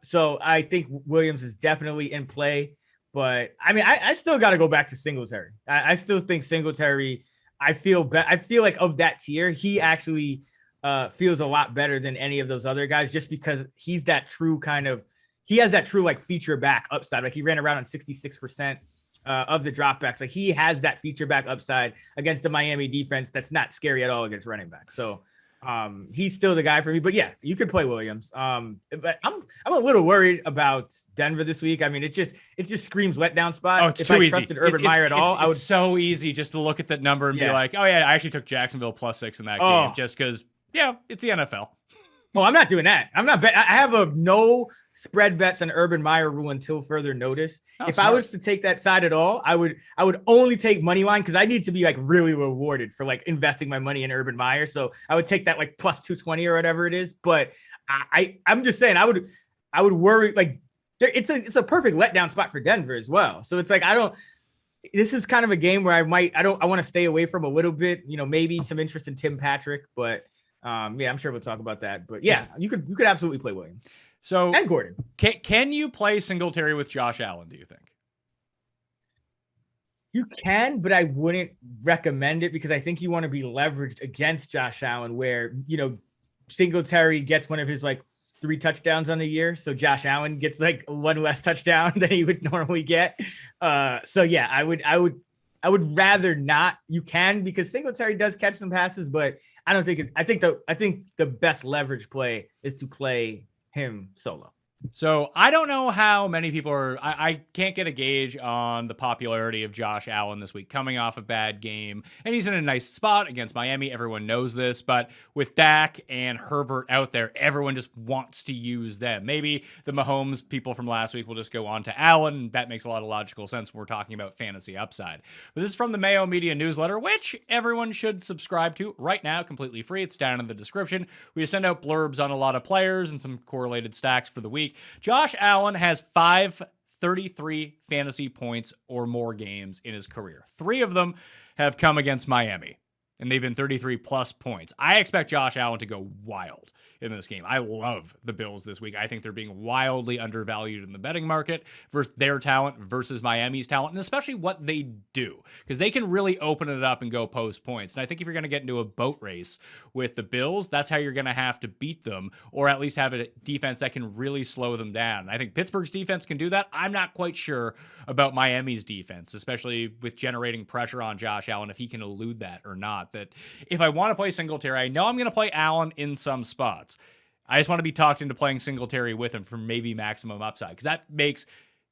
So I think Williams is definitely in play, but I mean, I still got to go back to Singletary. I still think Singletary, I feel like of that tier, he actually feels a lot better than any of those other guys, just because he's that true he has that true like feature back upside. Like he ran around on 66% of the dropbacks. Like he has that feature back upside against the Miami defense that's not scary at all against running back. So he's still the guy for me. But yeah, you could play Williams. But I'm a little worried about Denver this week. I mean, it just screams letdown spot. Oh, it's if too I easy. trusted Urban Meyer at all, I would. It's so easy just to look at that number and be like, oh yeah, I actually took Jacksonville +6 in that game just because. Yeah, it's the NFL. Oh, I'm not doing that. I'm not bet. I have a no spread bets on Urban Meyer rule until further notice. If I was to take that side at all, I would only take money line because I need to be like really rewarded for like investing my money in Urban Meyer. So I would take that like plus 220 or whatever it is. But I'm just saying I would worry like it's a perfect letdown spot for Denver as well. So it's like this is kind of a game where I want to stay away from a little bit. You know, maybe some interest in Tim Patrick, but. Yeah, I'm sure we'll talk about that, but yeah, you could absolutely play Williams. So and Gordon. Can you play Singletary with Josh Allen? Do you think you can? But I wouldn't recommend it because I think you want to be leveraged against Josh Allen, where you know Singletary gets one of his like 3 touchdowns on the year, so Josh Allen gets like 1 less touchdown than he would normally get. So yeah, I would rather not. You can because Singletary does catch some passes, but I don't think I think the best leverage play is to play him solo. So I don't know how many people are. I can't get a gauge on the popularity of Josh Allen this week, coming off a bad game, and he's in a nice spot against Miami. Everyone knows this, but with Dak and Herbert out there, everyone just wants to use them. Maybe the Mahomes people from last week will just go on to Allen. That makes a lot of logical sense when we're talking about fantasy upside. But this is from the Mayo Media newsletter, which everyone should subscribe to right now, completely free. It's down in the description. We send out blurbs on a lot of players and some correlated stacks for the week. Josh Allen has 533 fantasy points or more games in his career. 3 of them have come against Miami, and they've been 33 plus points. I expect Josh Allen to go wild in this game. I love the Bills this week. I think they're being wildly undervalued in the betting market versus their talent versus Miami's talent, and especially what they do, because they can really open it up and go post points. And I think if you're going to get into a boat race with the Bills, that's how you're going to have to beat them, or at least have a defense that can really slow them down. I think Pittsburgh's defense can do that. I'm not quite sure about Miami's defense, especially with generating pressure on Josh Allen, if he can elude that or not. That if I want to play Singletary, I know I'm going to play Allen in some spots. I just want to be talked into playing Singletary with him for maybe maximum upside, because that makes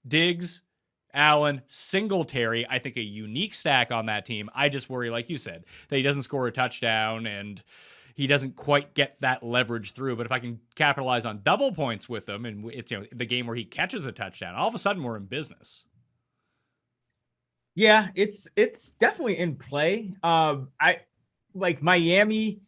Diggs, Allen, Singletary, I think, a unique stack on that team. I just worry, like you said, that he doesn't score a touchdown and he doesn't quite get that leverage through. But if I can capitalize on double points with him, and it's the game where he catches a touchdown, all of a sudden we're in business. Yeah, it's definitely in play. I like Miami.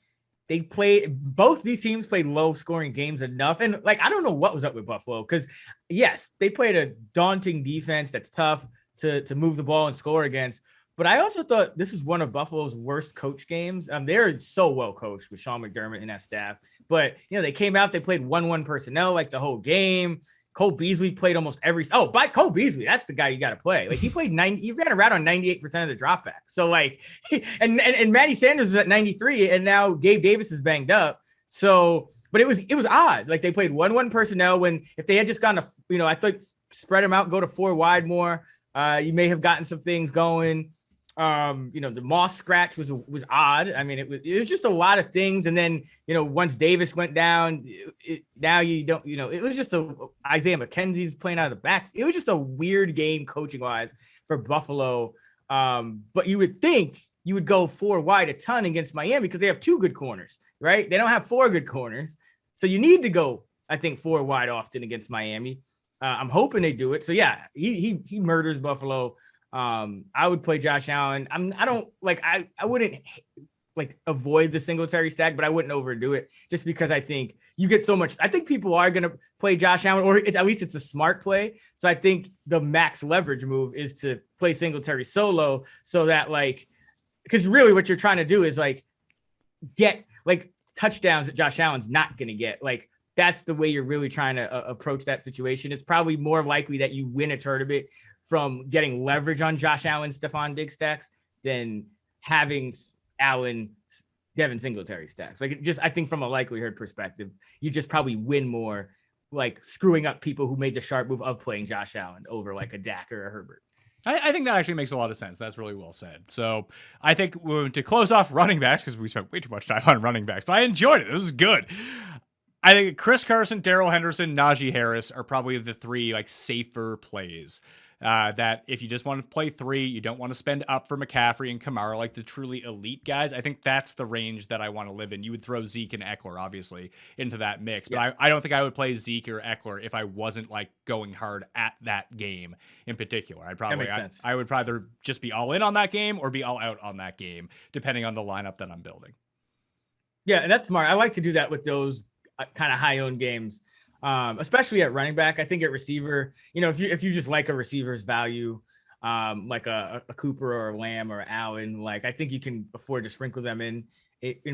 Both these teams played low scoring games enough. And like, I don't know what was up with Buffalo, because yes, they played a daunting defense that's tough to move the ball and score against. But I also thought this was one of Buffalo's worst coach games. They're so well coached with Sean McDermott and that staff. But, they came out, they played 1-1 personnel like the whole game. Cole Beasley played almost every. Oh, by Cole Beasley, that's the guy you got to play. Like he ran around on 98% of the dropback. So like, and Matty Sanders was at 93, and now Gabe Davis is banged up. So, but it was odd. Like they played 1-1 personnel when if they had just gone to, I thought spread them out, go to 4 wide more. You may have gotten some things going. The Moss scratch was odd. I mean, it was just a lot of things. And then, once Davis went down, now you don't, it was just Isaiah McKenzie's playing out of the back. It was just a weird game coaching wise for Buffalo. But you would think you would go 4 wide a ton against Miami because they have 2 good corners, right? They don't have 4 good corners. So you need to go, I think, 4 wide often against Miami. I'm hoping they do it. So yeah, he murders Buffalo. I would play Josh Allen. I wouldn't avoid the Singletary stack, but I wouldn't overdo it just because I think you get so much. I think people are going to play Josh Allen, or at least it's a smart play. So I think the max leverage move is to play Singletary solo so that because really what you're trying to do is get touchdowns that Josh Allen's not going to get. That's the way you're really trying to approach that situation. It's probably more likely that you win a tournament from getting leverage on Josh Allen, Stephon Diggs stacks than having Allen, Devin Singletary stacks. I think from a likelihood perspective, you just probably win more screwing up people who made the sharp move of playing Josh Allen over a Dak or a Herbert. I think that actually makes a lot of sense. That's really well said. So I think to close off running backs, because we spent way too much time on running backs, but I enjoyed it. It was good. I think Chris Carson, Darrell Henderson, Najee Harris are probably the 3 safer plays. That if you just want to play 3, you don't want to spend up for McCaffrey and Kamara, the truly elite guys. I think that's the range that I want to live in. You would throw Zeke and Eckler, obviously, into that mix. But I don't think I would play Zeke or Eckler if I wasn't going hard at that game in particular. I would either just be all in on that game or be all out on that game, depending on the lineup that I'm building. Yeah, and that's smart. I like to do that with those kind of high-owned games. Especially at running back. I think at receiver, if you just like a receiver's value, like a Cooper or a Lamb or Allen, I think you can afford to sprinkle them in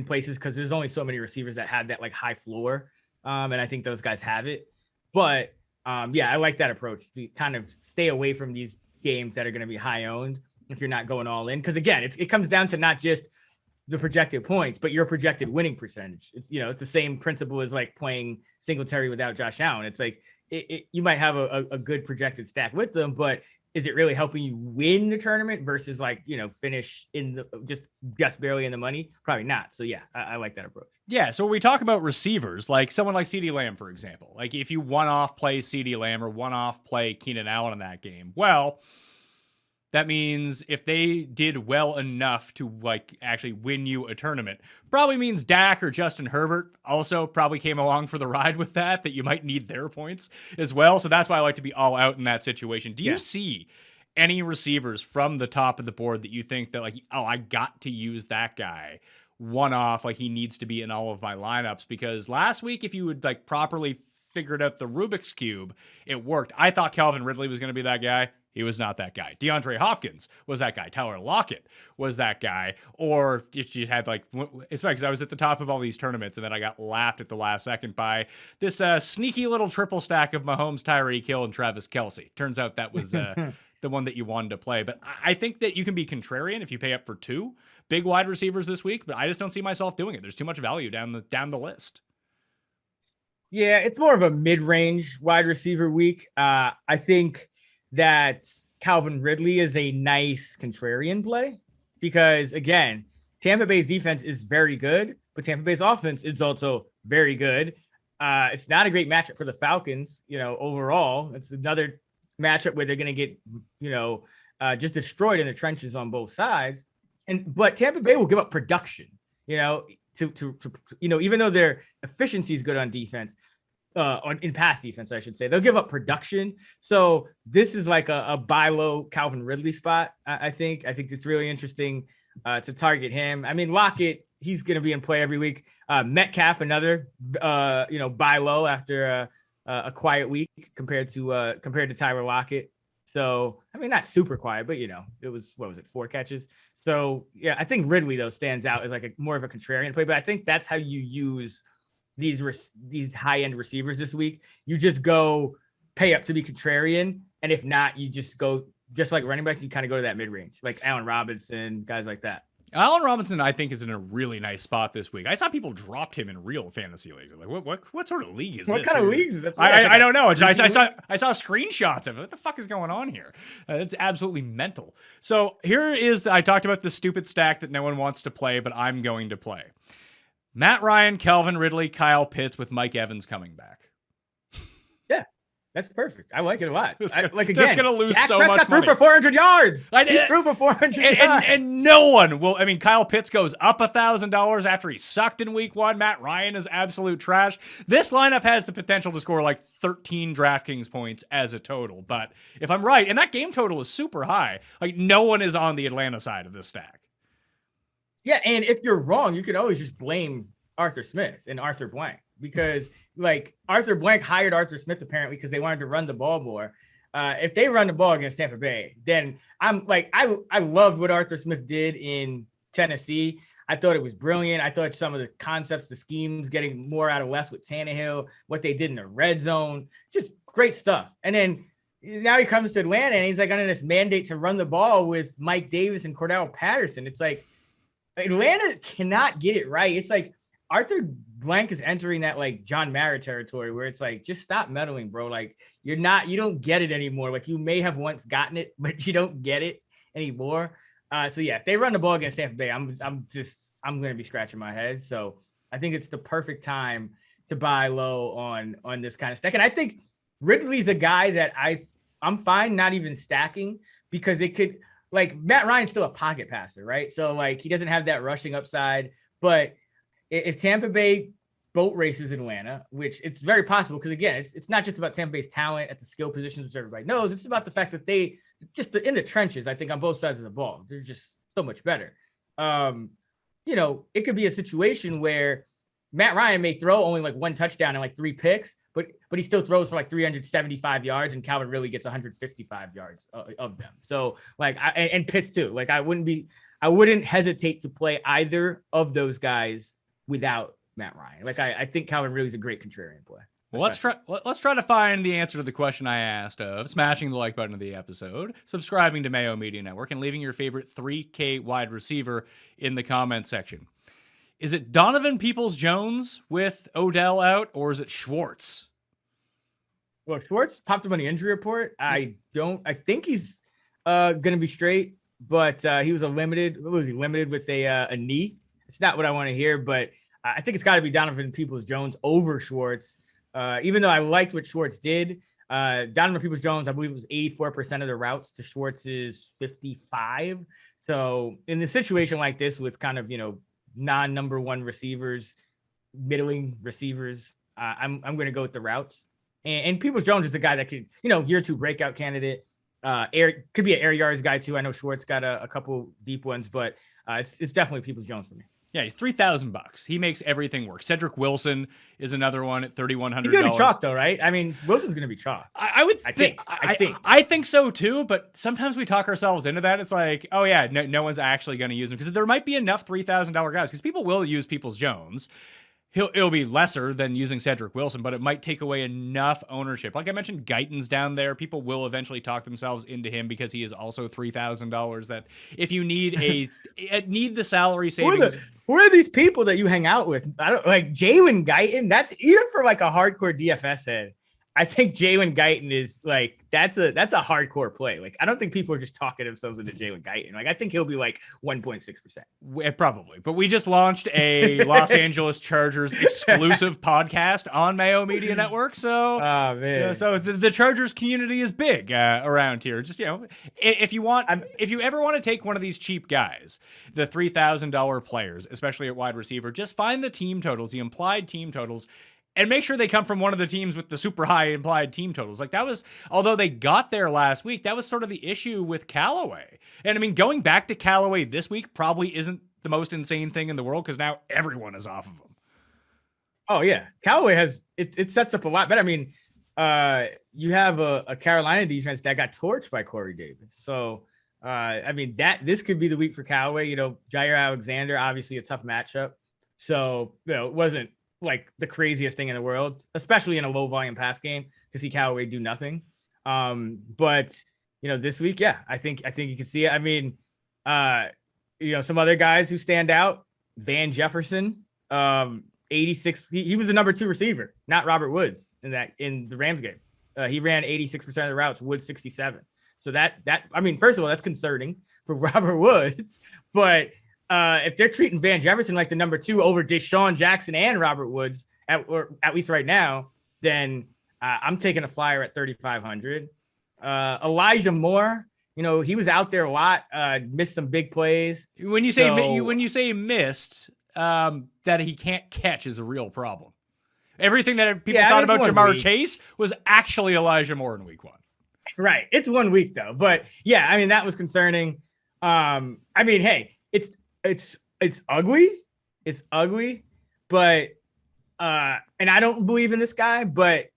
places because there's only so many receivers that have that high floor. And I think those guys have it. But I like that approach to kind of stay away from these games that are going to be high owned if you're not going all in. Because again, it comes down to not just the projected points, but your projected winning percentage. It's the same principle as playing Singletary without Josh Allen. It's you might have a good projected stack with them, but is it really helping you win the tournament versus finish in the just barely in the money? Probably not. So yeah, I like that approach. Yeah. So when we talk about receivers, someone like CeeDee Lamb, for example, if you one-off play CeeDee Lamb or one-off play Keenan Allen in that game, well, that means if they did well enough to actually win you a tournament, probably means Dak or Justin Herbert also probably came along for the ride with that you might need their points as well. So that's why I like to be all out in that situation. Do you see any receivers from the top of the board that you think that I got to use that guy one off, he needs to be in all of my lineups? Because last week, if you would properly figured out the Rubik's Cube, it worked. I thought Calvin Ridley was going to be that guy. He was not that guy. DeAndre Hopkins was that guy. Tyler Lockett was that guy. Or if you had it's funny because I was at the top of all these tournaments and then I got laughed at the last second by this sneaky little triple stack of Mahomes, Tyreek Hill, and Travis Kelce. Turns out that was the one that you wanted to play. But I think that you can be contrarian if you pay up for 2 big wide receivers this week, but I just don't see myself doing it. There's too much value down the list. Yeah, it's more of a mid-range wide receiver week. I think that Calvin Ridley is a nice contrarian play because, again, Tampa Bay's defense is very good, but Tampa Bay's offense is also very good. It's not a great matchup for the Falcons, overall. It's another matchup where they're going to get, just destroyed in the trenches on both sides. But Tampa Bay will give up production, even though their efficiency is good on defense, in pass defense, I should say, they'll give up production. So this is a buy low Calvin Ridley spot. I think it's really interesting to target him. I mean, Lockett, he's going to be in play every week. Metcalf, another, buy low after a quiet week compared to Tyler Lockett. So, I mean, not super quiet, but it was, 4 catches. So yeah, I think Ridley though stands out as more of a contrarian play, but I think that's how you use these high-end receivers this week. You just go pay up to be contrarian. And if not, you just go, just like running backs, you kind of go to that mid-range, like Allen Robinson, guys like that. Allen Robinson, I think, is in a really nice spot this week. I saw people dropped him in real fantasy leagues. I'm like, what sort of league is this? What kind of leagues is that? I don't know. I saw screenshots of it. What the fuck is going on here? It's absolutely mental. So here is, I talked about the stupid stack that no one wants to play, but I'm going to play. Matt Ryan, Calvin Ridley, Kyle Pitts with Mike Evans coming back. Yeah, that's perfect. I like it a lot. That's again, going to lose Dak so Prescott much money. threw for 400 yards. He threw for 400 yards. And no one will. I mean, Kyle Pitts goes up $1,000 after he sucked in week 1. Matt Ryan is absolute trash. This lineup has the potential to score like 13 DraftKings points as a total. But if I'm right, and that game total is super high, like no one is on the Atlanta side of this stack. Yeah, and if you're wrong, you can always just blame Arthur Smith and Arthur Blank, because like Arthur Blank hired Arthur Smith apparently because they wanted to run the ball more. If they run the ball against Tampa Bay, then I'm like, I loved what Arthur Smith did in Tennessee. I thought it was brilliant. I thought some of the concepts, the schemes, getting more out of less with Tannehill, what they did in the red zone, just great stuff. And then now he comes to Atlanta and he's like under this mandate to run the ball with Mike Davis and Cordell Patterson. It's like Atlanta cannot get it right. It's like Arthur Blank is entering that like John Mara territory where it's like, just stop meddling, bro. Like you don't get it anymore. Like you may have once gotten it, but you don't get it anymore. So yeah, if they run the ball against Tampa Bay, I'm going to be scratching my head. So I think it's the perfect time to buy low on this kind of stack. And I think Ridley's a guy that I'm fine not even stacking, because it could, like, Matt Ryan's still a pocket passer, right? So like he doesn't have that rushing upside, but if Tampa Bay boat races Atlanta, which it's very possible, because again, it's not just about Tampa Bay's talent at the skill positions, which everybody knows. It's about the fact that they just in the trenches, I think on both sides of the ball, they're just so much better. It could be a situation where Matt Ryan may throw only like 1 touchdown and like 3 picks, but he still throws for like 375 yards, and Calvin really gets 155 yards of them. So like, and Pitts too. Like I wouldn't hesitate to play either of those guys without Matt Ryan. Like I think Calvin really is a great contrarian play. Well, let's try to find the answer to the question I asked of smashing the like button of the episode, subscribing to Mayo Media Network, and leaving your favorite 3K wide receiver in the comments section. Is it Donovan Peoples-Jones with Odell out, or is it Schwartz? Well, Schwartz popped up on the injury report. I think he's going to be straight, but he was limited with a knee. It's not what I want to hear, but I think it's got to be Donovan Peoples-Jones over Schwartz. Even though I liked what Schwartz did, Donovan Peoples-Jones, I believe it was 84% of the routes to Schwartz's 55. So in a situation like this with kind of, non-number one receivers, middling receivers, I'm going to go with the routes. And Peoples-Jones is a guy that could, year 2 breakout candidate. Could be an air yards guy too. I know Schwartz got a couple deep ones, but it's definitely Peoples-Jones for me. Yeah, he's $3,000. He makes everything work. Cedric Wilson is another one at $3,100. He's gonna be chalk though, right? I mean, Wilson's gonna be chalk. I think so too. But sometimes we talk ourselves into that. It's like, oh yeah, no one's actually going to use him, because there might be enough $3,000 guys, because people will use Peoples-Jones. It'll be lesser than using Cedric Wilson, but it might take away enough ownership. Like I mentioned, Guyton's down there. People will eventually talk themselves into him because he is also $3,000. That if you need need the salary savings. Who are these people that you hang out with? I don't like Jalen Guyton. That's even for like a hardcore DFS head. I think Jalen Guyton is like, that's a hardcore play. Like, I don't think people are just talking themselves into Jalen Guyton. Like, I think he'll be like 1.6%. Probably. But we just launched a Los Angeles Chargers exclusive podcast on Mayo Media Network. So, so the Chargers community is big around here. Just, if you ever want to take one of these cheap guys, the $3,000 players, especially at wide receiver, just find the team totals, the implied team totals, and make sure they come from one of the teams with the super high implied team totals. Like that was, although they got there last week, that was sort of the issue with Callaway. And I mean, going back to Callaway this week probably isn't the most insane thing in the world, because now everyone is off of them. Oh yeah. Callaway has, it sets up a lot better. I mean, you have a Carolina defense that got torched by Corey Davis. So, I mean, this could be the week for Callaway. Jair Alexander, obviously a tough matchup. So, it wasn't like the craziest thing in the world, especially in a low volume pass game, to see Callaway do nothing. But this week, yeah, I think you can see it. I mean, some other guys who stand out. Van Jefferson, 86. He was the number 2 receiver, not Robert Woods in the Rams game. He ran 86% of the routes, Woods 67. So first of all, that's concerning for Robert Woods. But if they're treating Van Jefferson like the number 2 over Deshaun Jackson and Robert Woods, at least right now, then I'm taking a flyer at 3,500. Elijah Moore, he was out there a lot, missed some big plays. When you say missed, that he can't catch is a real problem. Everything that people thought about Jamar Chase was actually Elijah Moore in week 1. Right. It's 1 week though. But yeah, that was concerning. Hey, it's ugly. It's ugly, but and I don't believe in this guy, but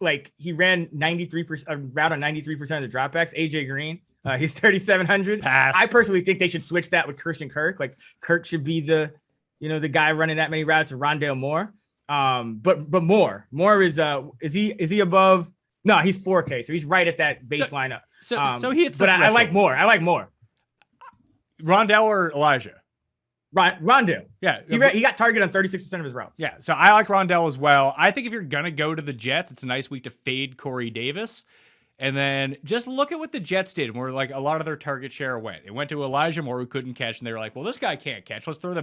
like he ran 93% route on 93% of the dropbacks. AJ Green, he's 3,700. Pass. I personally think they should switch that with Christian Kirk. Like Kirk should be the guy running that many routes with Rondale Moore. But Moore is he above? No, he's 4K, so he's right at that baseline up. So he hits the but threshold. I like Moore. Rondale or Elijah? Rondale. Yeah. He got targeted on 36% of his routes. Yeah, so I like Rondale as well. I think if you're going to go to the Jets, it's a nice week to fade Corey Davis. And then just look at what the Jets did, where like a lot of their target share went. It went to Elijah Moore, who couldn't catch, and they were like, well, this guy can't catch. Let's throw the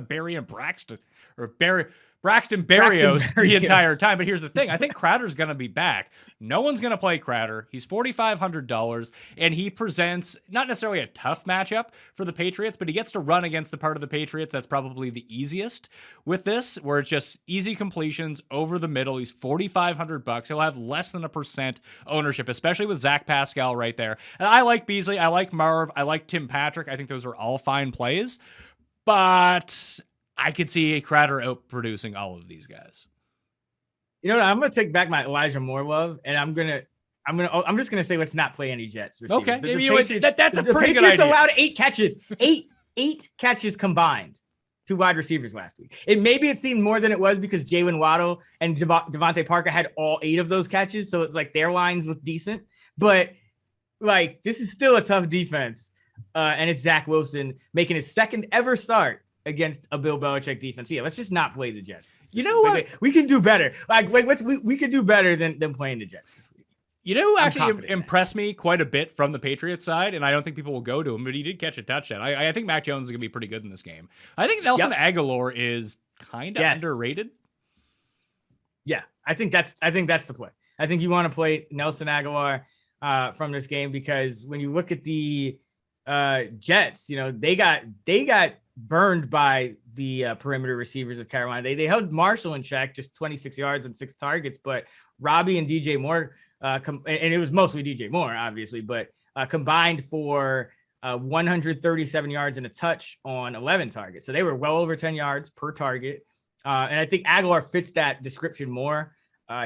Braxton Berrios the entire time. But here's the thing. I think Crowder's going to be back. No one's going to play Crowder. He's $4,500, and he presents not necessarily a tough matchup for the Patriots, but he gets to run against the part of the Patriots that's probably the easiest with this, where it's just easy completions over the middle. He's $4,500. He'll have less than 1% ownership, especially with Zach Pascal right there. And I like Beasley. I like Marv. I like Tim Patrick. I think those are all fine plays, but I could see Crowder outproducing all of these guys. I'm going to take back my Elijah Moore love, and I'm just going to say let's not play any Jets receivers. Okay, that's a pretty good idea. The Patriots allowed 8 catches, eight catches combined to wide receivers last week. Maybe it seemed more than it was because Jalen Waddle and Devontae Parker had all 8 of those catches, so it's like their lines look decent. But like this is still a tough defense, and it's Zach Wilson making his second ever start against a Bill Belichick defense. Yeah, let's just not play the Jets. You know what? We can do better. We can do better than playing the Jets. Who actually impressed me quite a bit from the Patriots side, and I don't think people will go to him, but he did catch a touchdown. I think Mac Jones is going to be pretty good in this game. I think Nelson Aguilar is kind of underrated. Yeah, I think that's the play. I think you want to play Nelson Aguilar from this game because when you look at the Jets, they got burned by the perimeter receivers of Carolina. They held Marshall in check, just 26 yards and 6 targets, but Robbie and DJ Moore, and it was mostly DJ Moore, obviously, but combined for 137 yards and a touch on 11 targets. So they were well over 10 yards per target. And I think Aguilar fits that description more.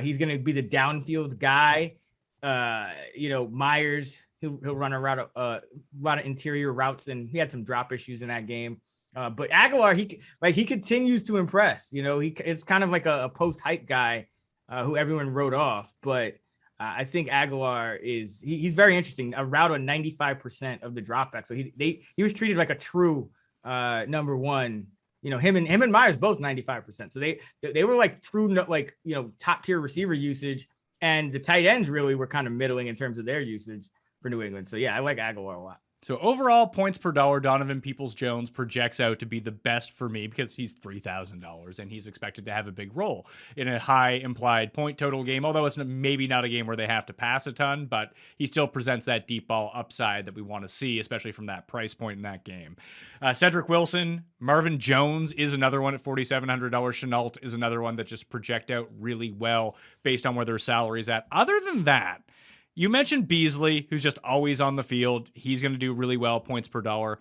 He's going to be the downfield guy. Myers, he'll run a lot of interior routes, and he had some drop issues in that game. But Aguilar, he continues to impress. It's kind of like a post-hype guy who everyone wrote off. But I think Aguilar he's very interesting. A route on 95% of the dropback. So he was treated like a true number one. Him and Myers both 95%. So they were like true top tier receiver usage, and the tight ends really were kind of middling in terms of their usage for New England. So yeah, I like Aguilar a lot. So overall points per dollar, Donovan Peoples-Jones projects out to be the best for me because he's $3,000 and he's expected to have a big role in a high implied point total game, although it's maybe not a game where they have to pass a ton, but he still presents that deep ball upside that we want to see, especially from that price point in that game. Cedric Wilson, Marvin Jones is another one at $4,700. Chenault is another one that just project out really well based on where their salary is at. Other than that, you mentioned Beasley, who's just always on the field. He's going to do really well, points per dollar.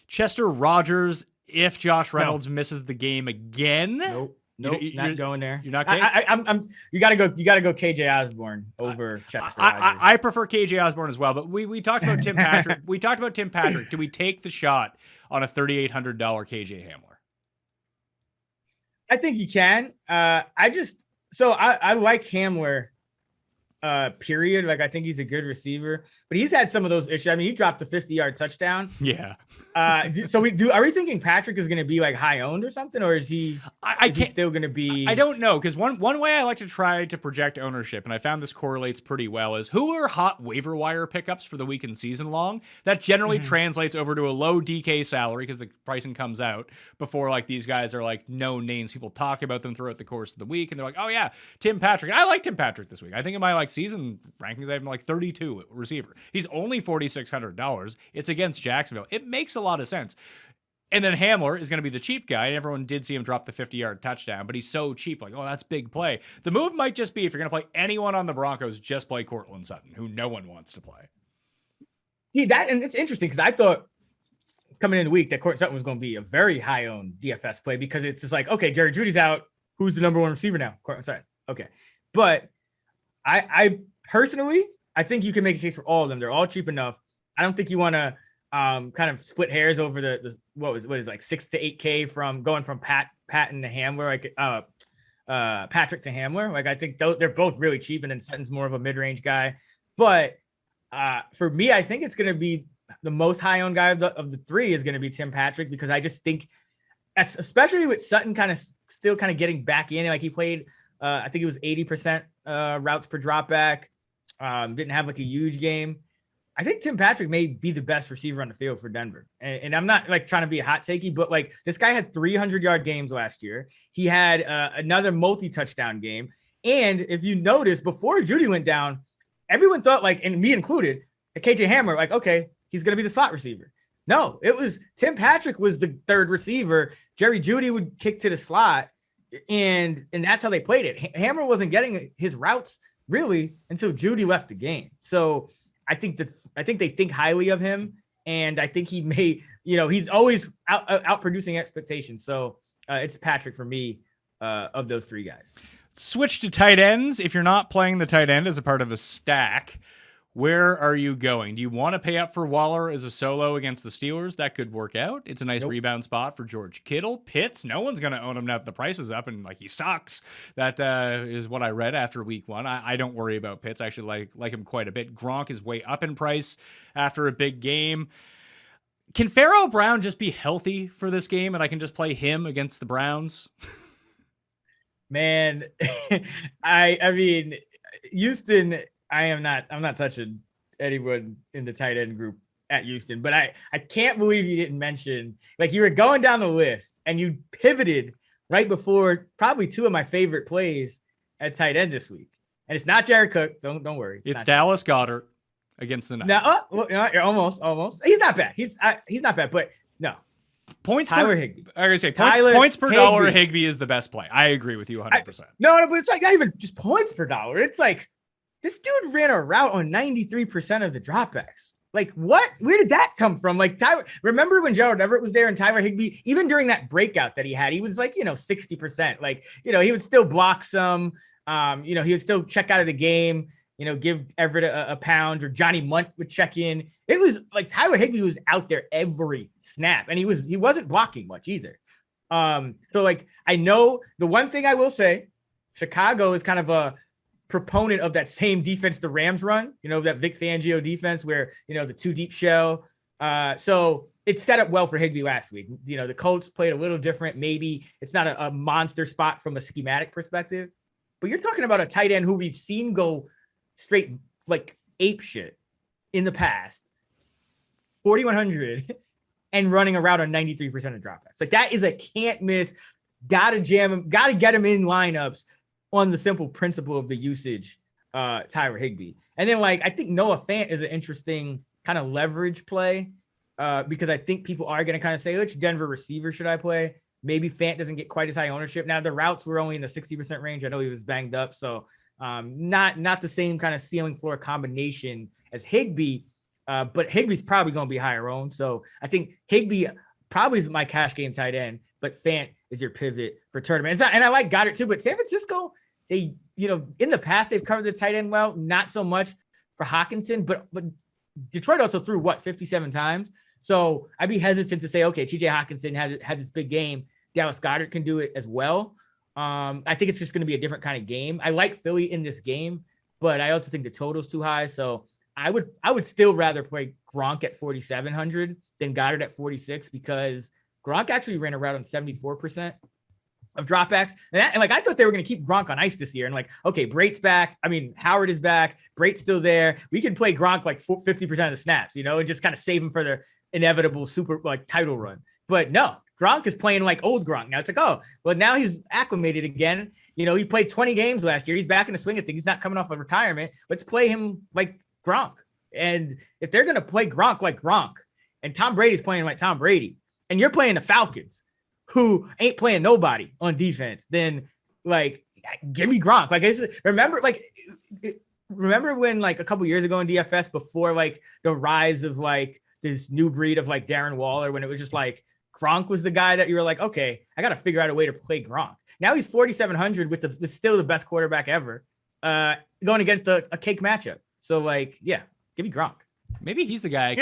Chester Rogers, if Josh Reynolds misses the game again. Nope, not going there. You're not. You got to go KJ Osborne over Chester Rogers. I prefer KJ Osborne as well, but we talked about Tim Patrick. We talked about Tim Patrick. Do we take the shot on a $3,800 KJ Hamler? I think you can. I like Hamler. period. Like, I think he's a good receiver, but he's had some of those issues. I mean, he dropped a 50-yard touchdown. Yeah. So are we thinking Patrick is going to be like high owned or something, or is he? Is he still going to be? I don't know, because one way I like to try to project ownership, and I found this correlates pretty well, is who are hot waiver wire pickups for the week and season long. That generally translates over to a low DK salary because the pricing comes out before like these guys are like known names. People talk about them throughout the course of the week, and they're like, oh yeah, Tim Patrick. I like Tim Patrick this week. I think in my like season rankings, I have him like 32 receiver. He's only $4,600. It's against Jacksonville. It makes a lot of sense. And then Hamler is going to be the cheap guy. And everyone did see him drop the 50-yard touchdown, but he's so cheap. Like, oh, that's big play. The move might just be, if you're going to play anyone on the Broncos, just play Courtland Sutton, who no one wants to play. Yeah, and it's interesting because I thought coming in the week that Courtland Sutton was going to be a very high-owned DFS play because it's just like, okay, Jerry Jeudy's out. Who's the number one receiver now? Courtland Sutton. Okay. But I personally, I think you can make a case for all of them. They're all cheap enough. I don't think you want to kind of split hairs over the what is like 6 to 8K from going from Patton to Hamler, like Patrick to Hamler. Like, I think they're both really cheap, and then Sutton's more of a mid-range guy. But for me, I think it's going to be the most high-owned guy of the three is going to be Tim Patrick, because I just think, especially with Sutton still getting back in, like he played, I think it was 80% routes per dropback. Didn't have like a huge game. I think Tim Patrick may be the best receiver on the field for Denver. And I'm not like trying to be a hot takey, but like this guy had 300-yard games last year. He had another multi-touchdown game. And if you notice, before Jeudy went down, everyone thought, like, and me included, that KJ Hamler, like, okay, he's going to be the slot receiver. No, it was Tim Patrick was the third receiver. Jerry Jeudy would kick to the slot, and that's how they played it. Hamler wasn't getting his routes really until Jeudy left the game. So I think they think highly of him, and I think he may, he's always out producing expectations. So it's Patrick for me of those three guys. Switch to tight ends. If you're not playing the tight end as a part of a stack, where are you going? Do you want to pay up for Waller as a solo against the Steelers? That could work out. It's a nice rebound spot for George Kittle. Pitts, no one's going to own him now that the price is up and like he sucks. That is what I read after week one. I don't worry about Pitts. I actually like him quite a bit. Gronk is way up in price after a big game. Can Pharaoh Brown just be healthy for this game and I can just play him against the Browns? Man, I mean, Houston, I'm not touching anyone in the tight end group at Houston, but I can't believe you didn't mention, like, you were going down the list and you pivoted right before probably two of my favorite plays at tight end this week. And it's not Jared Cook. Don't worry. It's Dallas Goedert against the Niners. Now, you're almost. He's not bad. He's not bad, but no. Higbee. I was gonna say points per dollar. Higbee is the best play. I agree with you 100%. No, but it's like not even just points per dollar. It's like this dude ran a route on 93% of the dropbacks. Like, what? Where did that come from? Like, remember when Gerald Everett was there and Tyler Higbee, even during that breakout that he had, he was like, 60%. Like, he would still block some. He would still check out of the game. Give Everett a pound, or Johnny Munt would check in. It was like Tyler Higbee was out there every snap, and he wasn't blocking much either. So like, I know the one thing I will say, Chicago is kind of a proponent of that same defense the Rams run, that Vic Fangio defense where, the two deep shell. So it set up well for Higbee last week. The Colts played a little different. Maybe it's not a monster spot from a schematic perspective, but you're talking about a tight end who we've seen go straight like ape shit in the past, 4,100 and running a route on 93% of dropbacks. Like, that is a can't miss. Gotta jam him, gotta get him in lineups on the simple principle of the usage, Tyler Higbee. And then, like, I think Noah Fant is an interesting kind of leverage play because I think people are going to kind of say, which Denver receiver should I play? Maybe Fant doesn't get quite as high ownership. Now, the routes were only in the 60% range. I know he was banged up, so not the same kind of ceiling floor combination as Higbee, but Higbee's probably going to be higher owned. So I think Higbee probably is my cash game tight end, but Fant is your pivot for tournament. And I like Goddard too, but San Francisco, they, in the past, they've covered the tight end well, not so much for Hawkinson, but Detroit also threw 57 times. So I'd be hesitant to say, okay, TJ Hawkinson had this big game. Dallas Goedert can do it as well. I think it's just going to be a different kind of game. I like Philly in this game. but I also think the total's too high. So I would still rather play Gronk at 4,700 than Goddard at 46 because Gronk actually ran around on 74% of dropbacks. And like, I thought they were going to keep Gronk on ice this year. And like, okay, Brait's back. I mean, Howard is back. Brait's still there. We can play Gronk like 50% of the snaps, and just kind of save him for the inevitable super like title run. But no, Gronk is playing like old Gronk. Now it's like, oh, well, now he's acclimated again. He played 20 games last year. He's back in the swing of things. He's not coming off of retirement. Let's play him like Gronk. And if they're going to play Gronk like Gronk and Tom Brady's playing like Tom Brady and you're playing the Falcons, who ain't playing nobody on defense, then like, give me Gronk. Like, remember when like a couple years ago in DFS before like the rise of like this new breed of like Darren Waller, when it was just like Gronk was the guy that you were like, okay, I got to figure out a way to play Gronk. Now he's 4,700 with still the best quarterback ever, going against a cake matchup. So like, yeah, give me Gronk. Maybe he's the guy.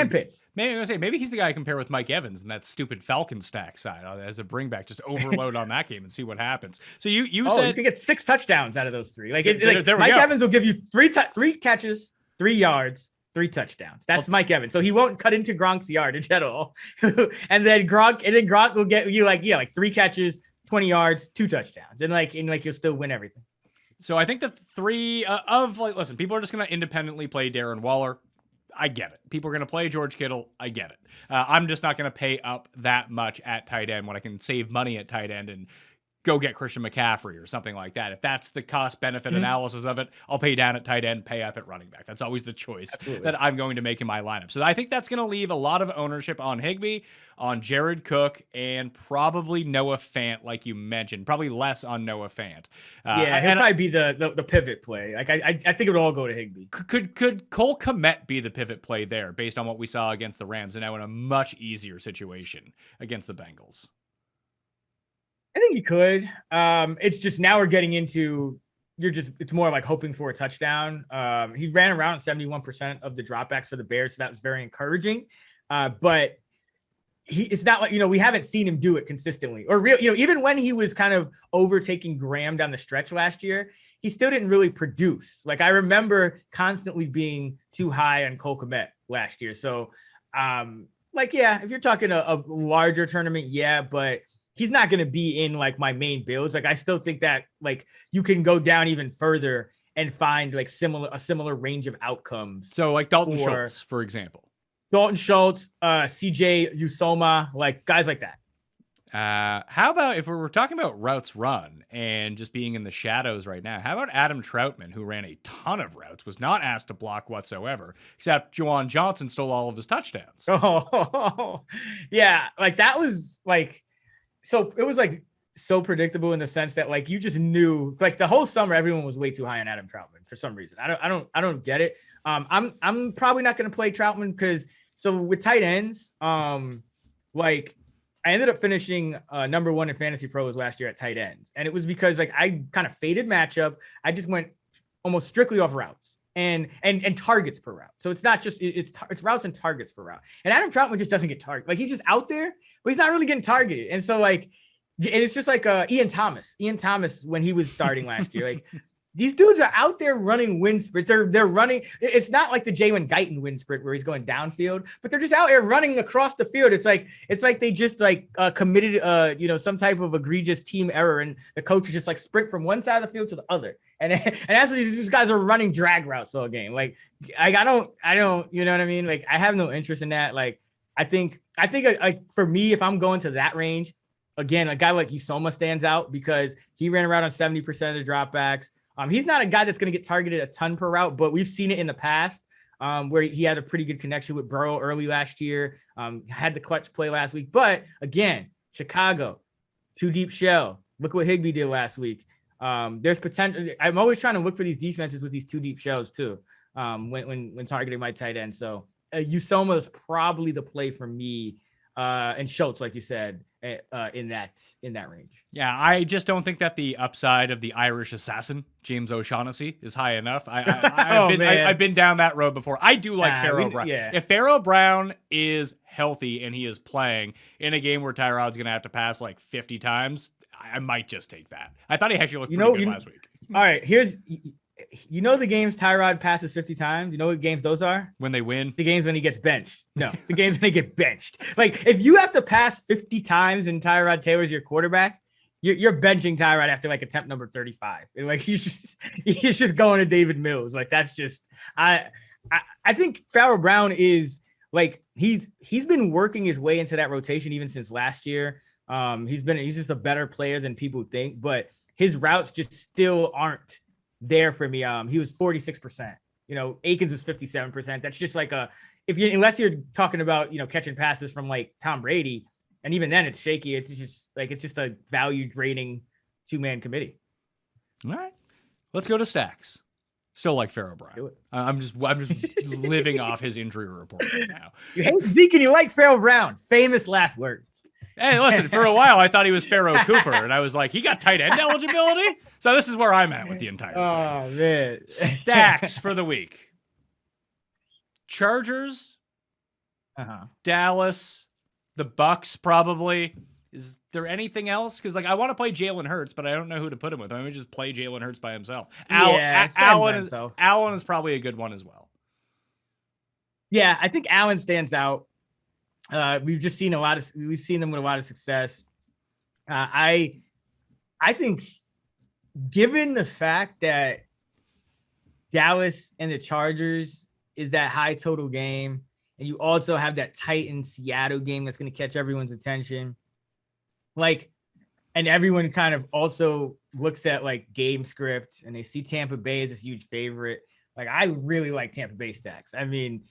Maybe he's the guy I compare with Mike Evans in that stupid Falcon stack side as a bring back. Just overload on that game and see what happens. So you said you can get 6 touchdowns out of those 3. Like, there Mike Evans will give you 3 catches, 3 yards, 3 touchdowns. That's Mike Evans. So he won't cut into Gronk's yardage at all. and then Gronk will get you like 3 catches, 20 yards, 2 touchdowns, and you'll still win everything. So I think the 3 listen, people are just going to independently play Darren Waller. I get it. People are going to play George Kittle. I get it. I'm just not going to pay up that much at tight end when I can save money at tight end and go get Christian McCaffrey or something like that. If that's the cost benefit analysis of it, I'll pay down at tight end, pay up at running back. That's always the choice that I'm going to make in my lineup. So I think that's going to leave a lot of ownership on Higbee, on Jared Cook, and probably Noah Fant, like you mentioned. Probably less on Noah Fant. He'll probably be the pivot play. Like I think it would all go to Higbee. Could Cole Kmet be the pivot play there based on what we saw against the Rams and now in a much easier situation against the Bengals? I think you could. It's just now we're getting into it's more like hoping for a touchdown. He ran around 71% of the dropbacks for the Bears, so that was very encouraging. But it's not like, we haven't seen him do it consistently or even when he was kind of overtaking Graham down the stretch last year, he still didn't really produce. Like I remember constantly being too high on Cole Kmet last year. So if you're talking a larger tournament, but he's not going to be in like my main builds. Like I still think that like you can go down even further and find like a similar range of outcomes. So like Dalton Schultz, for example. Dalton Schultz, CJ Usoma, like guys like that. How about if we're talking about routes run and just being in the shadows right now, how about Adam Troutman, who ran a ton of routes, was not asked to block whatsoever, except Juwan Johnson stole all of his touchdowns. Oh, yeah. Like that was like, so it was like so predictable in the sense that like you just knew like the whole summer everyone was way too high on Adam Troutman for some reason. I don't get it. I'm probably not going to play Troutman because so with tight ends, like I ended up finishing number 1 in Fantasy Pros last year at tight ends, and it was because like I kind of faded matchup. I just went almost strictly off routes and targets per route. So it's not just it's routes and targets per route. And Adam Troutman just doesn't get targeted. Like he's just out there, but he's not really getting targeted. And so like, and it's just like Ian Thomas when he was starting last year, like these dudes are out there running wind sprint. They're running. It's not like the Jalen Guyton wind sprint where he's going downfield, but they're just out there running across the field. It's like they just like committed some type of egregious team error, and the coach is just like sprint from one side of the field to the other. And that's what these guys are running drag routes all game. Like I don't, you know what I mean? Like I have no interest in that. Like I think for me, if I'm going to that range, again, a guy like Usoma stands out because he ran around on 70% of the dropbacks. He's not a guy that's going to get targeted a ton per route, but we've seen it in the past where he had a pretty good connection with Burrow early last year, had the clutch play last week. But again, Chicago, 2 deep shell. Look what Higbee did last week. There's potential. I'm always trying to look for these defenses with these 2 deep shells too when targeting my tight end. So Usoma is probably the play for me and Schultz, like you said, in that range. Yeah, I just don't think that the upside of the Irish assassin, James O'Shaughnessy, is high enough. I've been down that road before. I do like Pharaoh Brown. Yeah. If Pharaoh Brown is healthy and he is playing in a game where Tyrod's going to have to pass like 50 times, I might just take that. I thought he actually looked pretty good last week. All right, you know the games Tyrod passes 50 times. You know what games those are? When they win, the games when he gets benched. No, the games when he get benched. Like if you have to pass 50 times and Tyrod Taylor's your quarterback, you're benching Tyrod after like attempt number 35. And like he's just going to David Mills. Like that's just I think Pharaoh Brown is like he's been working his way into that rotation even since last year. He's just a better player than people think, but his routes just still aren't there for me. He was 46%. You know, Akins was 57%. That's just like unless you're talking about, you know, catching passes from like Tom Brady, and even then it's shaky. It's just a value grading 2-man committee. All right, let's go to stacks. Still like Pharaoh Brown. I'm just living off his injury report right now. You hate Zeke and you like Pharaoh Brown. Famous last words. Hey, listen, for a while I thought he was Pharaoh Cooper, and I was like, he got tight end eligibility? So this is where I'm at with the entire thing. Oh, man. Stacks for the week. Chargers, Dallas, the Bucks probably. Is there anything else? Because like I want to play Jalen Hurts, but I don't know who to put him with. Let me just play Jalen Hurts by himself. Allen is probably a good one as well. Yeah, I think Allen stands out. We've seen them with a lot of success. I think given the fact that Dallas and the Chargers is that high total game, and you also have that Titans Seattle game that's going to catch everyone's attention. Like, and everyone kind of also looks at like game script and they see Tampa Bay as this huge favorite. Like, I really like Tampa Bay stacks. I mean,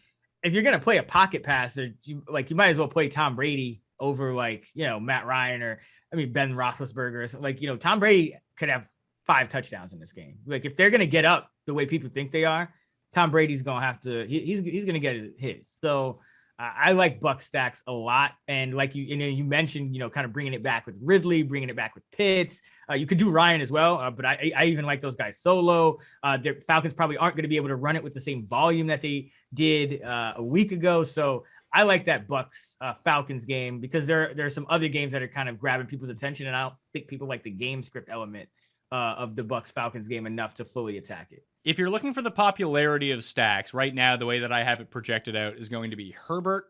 if you're going to play a pocket passer, you might as well play Tom Brady over like, you know, Matt Ryan or Ben Roethlisberger or something. Like, you know, Tom Brady could have 5 touchdowns in this game. Like if they're going to get up the way people think they are, Tom Brady's going to have to, he's going to get his. So I like Buck stacks a lot. And like you mentioned, you know, kind of bringing it back with Ridley, bringing it back with Pitts. You could do Ryan as well, but I even like those guys solo. The Falcons probably aren't going to be able to run it with the same volume that they did a week ago. So I like that Bucks Falcons game because there are some other games that are kind of grabbing people's attention, and I don't think people like the game script element of the Bucks Falcons game enough to fully attack it. If you're looking for the popularity of stacks, right now, the way that I have it projected out is going to be Herbert,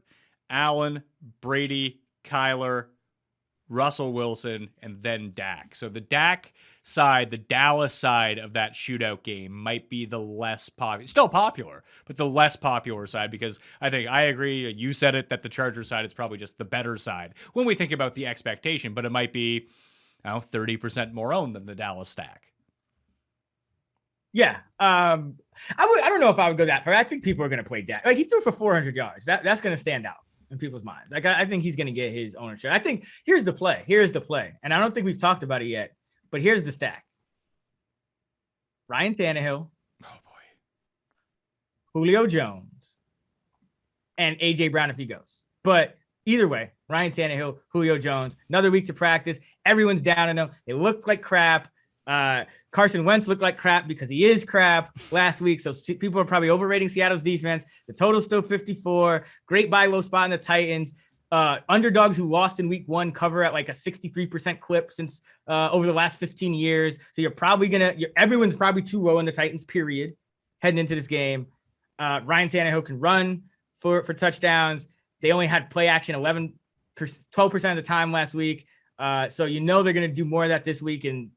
Allen, Brady, Kyler, Russell Wilson, and then Dak. So the Dak side, the Dallas side of that shootout game might be the less popular, still popular, but the less popular side, because I think I agree. You said it, that the Chargers side is probably just the better side when we think about the expectation, but it might be 30% more owned than the Dallas stack. Yeah. I don't know if I would go that far. I think people are going to play Dak. Like he threw for 400 yards. That's going to stand out in people's minds. Like I think he's going to get his ownership. I think here's the play. And I don't think we've talked about it yet, but here's the stack. Ryan Tannehill. Oh boy. Julio Jones and AJ Brown if he goes. But either way, Ryan Tannehill, Julio Jones, another week to practice. Everyone's down on them. They look like crap. Carson Wentz looked like crap because he is crap last week. So people are probably overrating Seattle's defense. The total's still 54. Great buy low spot in the Titans. Underdogs who lost in week 1 cover at like a 63% clip since over the last 15 years. So everyone's probably too low in the Titans, period, heading into this game. Ryan Tannehill can run for touchdowns. They only had play action 12% of the time last week. So they're going to do more of that this week, and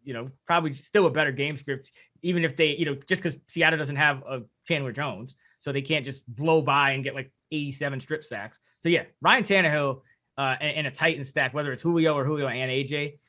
probably still a better game script, even if they just because Seattle doesn't have a Chandler Jones, so they can't just blow by and get like 87 strip sacks. So yeah, Ryan Tannehill and a Titan stack, whether it's Julio and AJ,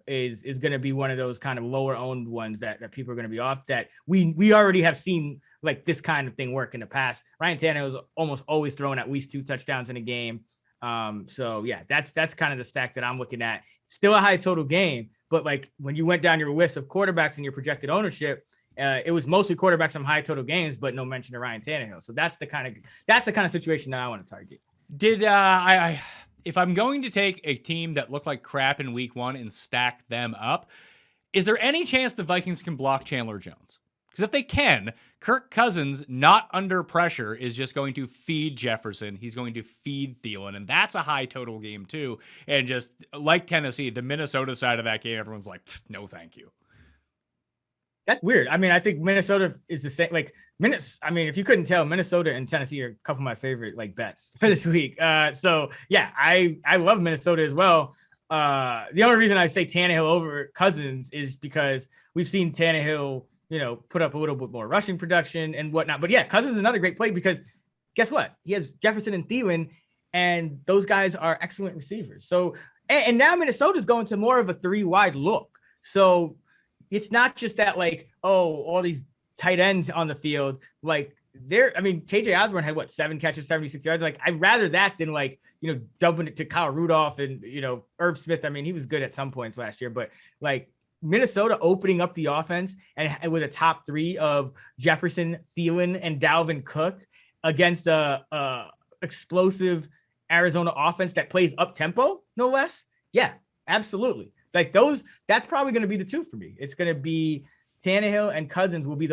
is going to be one of those kind of lower owned ones that people are going to be off. That we already have seen like this kind of thing work in the past. Ryan Tannehill is almost always throwing at least 2 touchdowns in a game. So yeah, that's kind of the stack that I'm looking at. Still a high total game, but like when you went down your list of quarterbacks and your projected ownership, it was mostly quarterbacks from high total games, but no mention of Ryan Tannehill. So that's the kind of situation that I want to target. If I'm going to take a team that looked like crap in week 1 and stack them up, is there any chance the Vikings can block Chandler Jones? Because if they can, Kirk Cousins, not under pressure, is just going to feed Jefferson. He's going to feed Thielen, and that's a high total game too. And just like Tennessee, the Minnesota side of that game, everyone's like, no, thank you. That's weird. I mean, I think Minnesota is the same. Like I mean, if you couldn't tell, Minnesota and Tennessee are a couple of my favorite like bets for this week. So yeah, I love Minnesota as well. The only reason I say Tannehill over Cousins is because we've seen Tannehill, put up a little bit more rushing production and whatnot. But yeah, Cousins is another great play because guess what? He has Jefferson and Thielen, and those guys are excellent receivers. So and now Minnesota's going to more of a 3-wide look. So it's not just that like, oh, all these tight ends on the field. Like KJ Osborne had 7 catches, 76 yards. Like I'd rather that than like, dumping it to Kyle Rudolph and, Irv Smith. I mean, he was good at some points last year, but like Minnesota opening up the offense and with a top 3 of Jefferson, Thielen, and Dalvin Cook against a explosive Arizona offense that plays up tempo, no less. Yeah, absolutely. Like that's probably going to be the 2 for me. It's going to be Tannehill and Cousins will be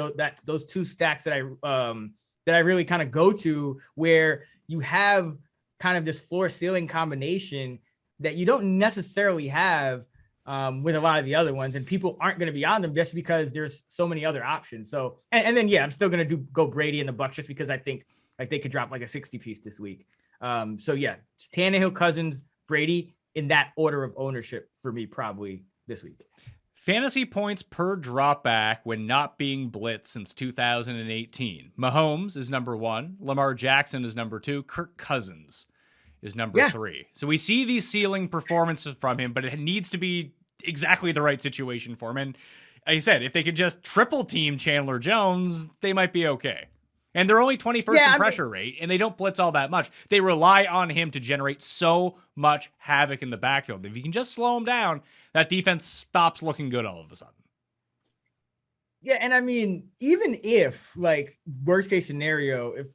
those 2 stacks that I really kind of go to, where you have kind of this floor ceiling combination that you don't necessarily have with a lot of the other ones, and people aren't going to be on them just because there's so many other options. So and then I'm still going to go Brady and the Bucs just because I think like they could drop like a 60 piece this week. So yeah, it's Tannehill, Cousins, Brady in that order of ownership for me probably this week. Fantasy points per dropback when not being blitzed since 2018. Mahomes is number 1. Lamar Jackson is number 2. Kirk Cousins is number 3. So we see these ceiling performances from him, but it needs to be exactly the right situation for him. And like I said, if they could just triple team Chandler Jones, they might be okay. And they're only 21st in pressure rate, and they don't blitz all that much. They rely on him to generate so much havoc in the backfield. If you can just slow him down, that defense stops looking good all of a sudden. Yeah, and I mean, even if, like, worst case scenario, if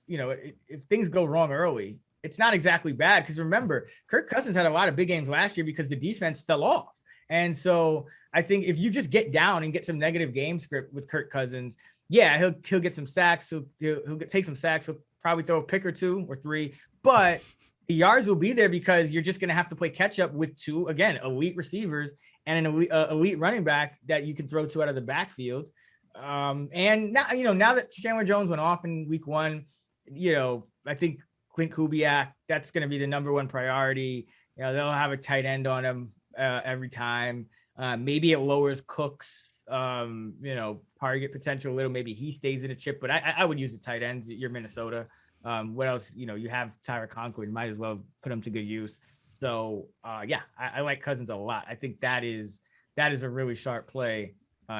things go wrong early, it's not exactly bad. Because remember, Kirk Cousins had a lot of big games last year because the defense fell off. And so I think if you just get down and get some negative game script with Kirk Cousins, yeah, he'll get some sacks. He'll take some sacks. He'll probably throw a pick or 2 or 3, but the yards will be there because you're just going to have to play catch up with 2, again, elite receivers and an elite running back that you can throw to out of the backfield. And now that Chandler Jones went off in week 1, I think Clint Kubiak, that's going to be the number 1 priority. They'll have a tight end on him every time. Maybe it lowers Cook's target potential a little. Maybe he stays in a chip, but I would use the tight ends. You're Minnesota. What else? You have Tyler Conklin. Might as well put him to good use. So I like Cousins a lot. I think that is a really sharp play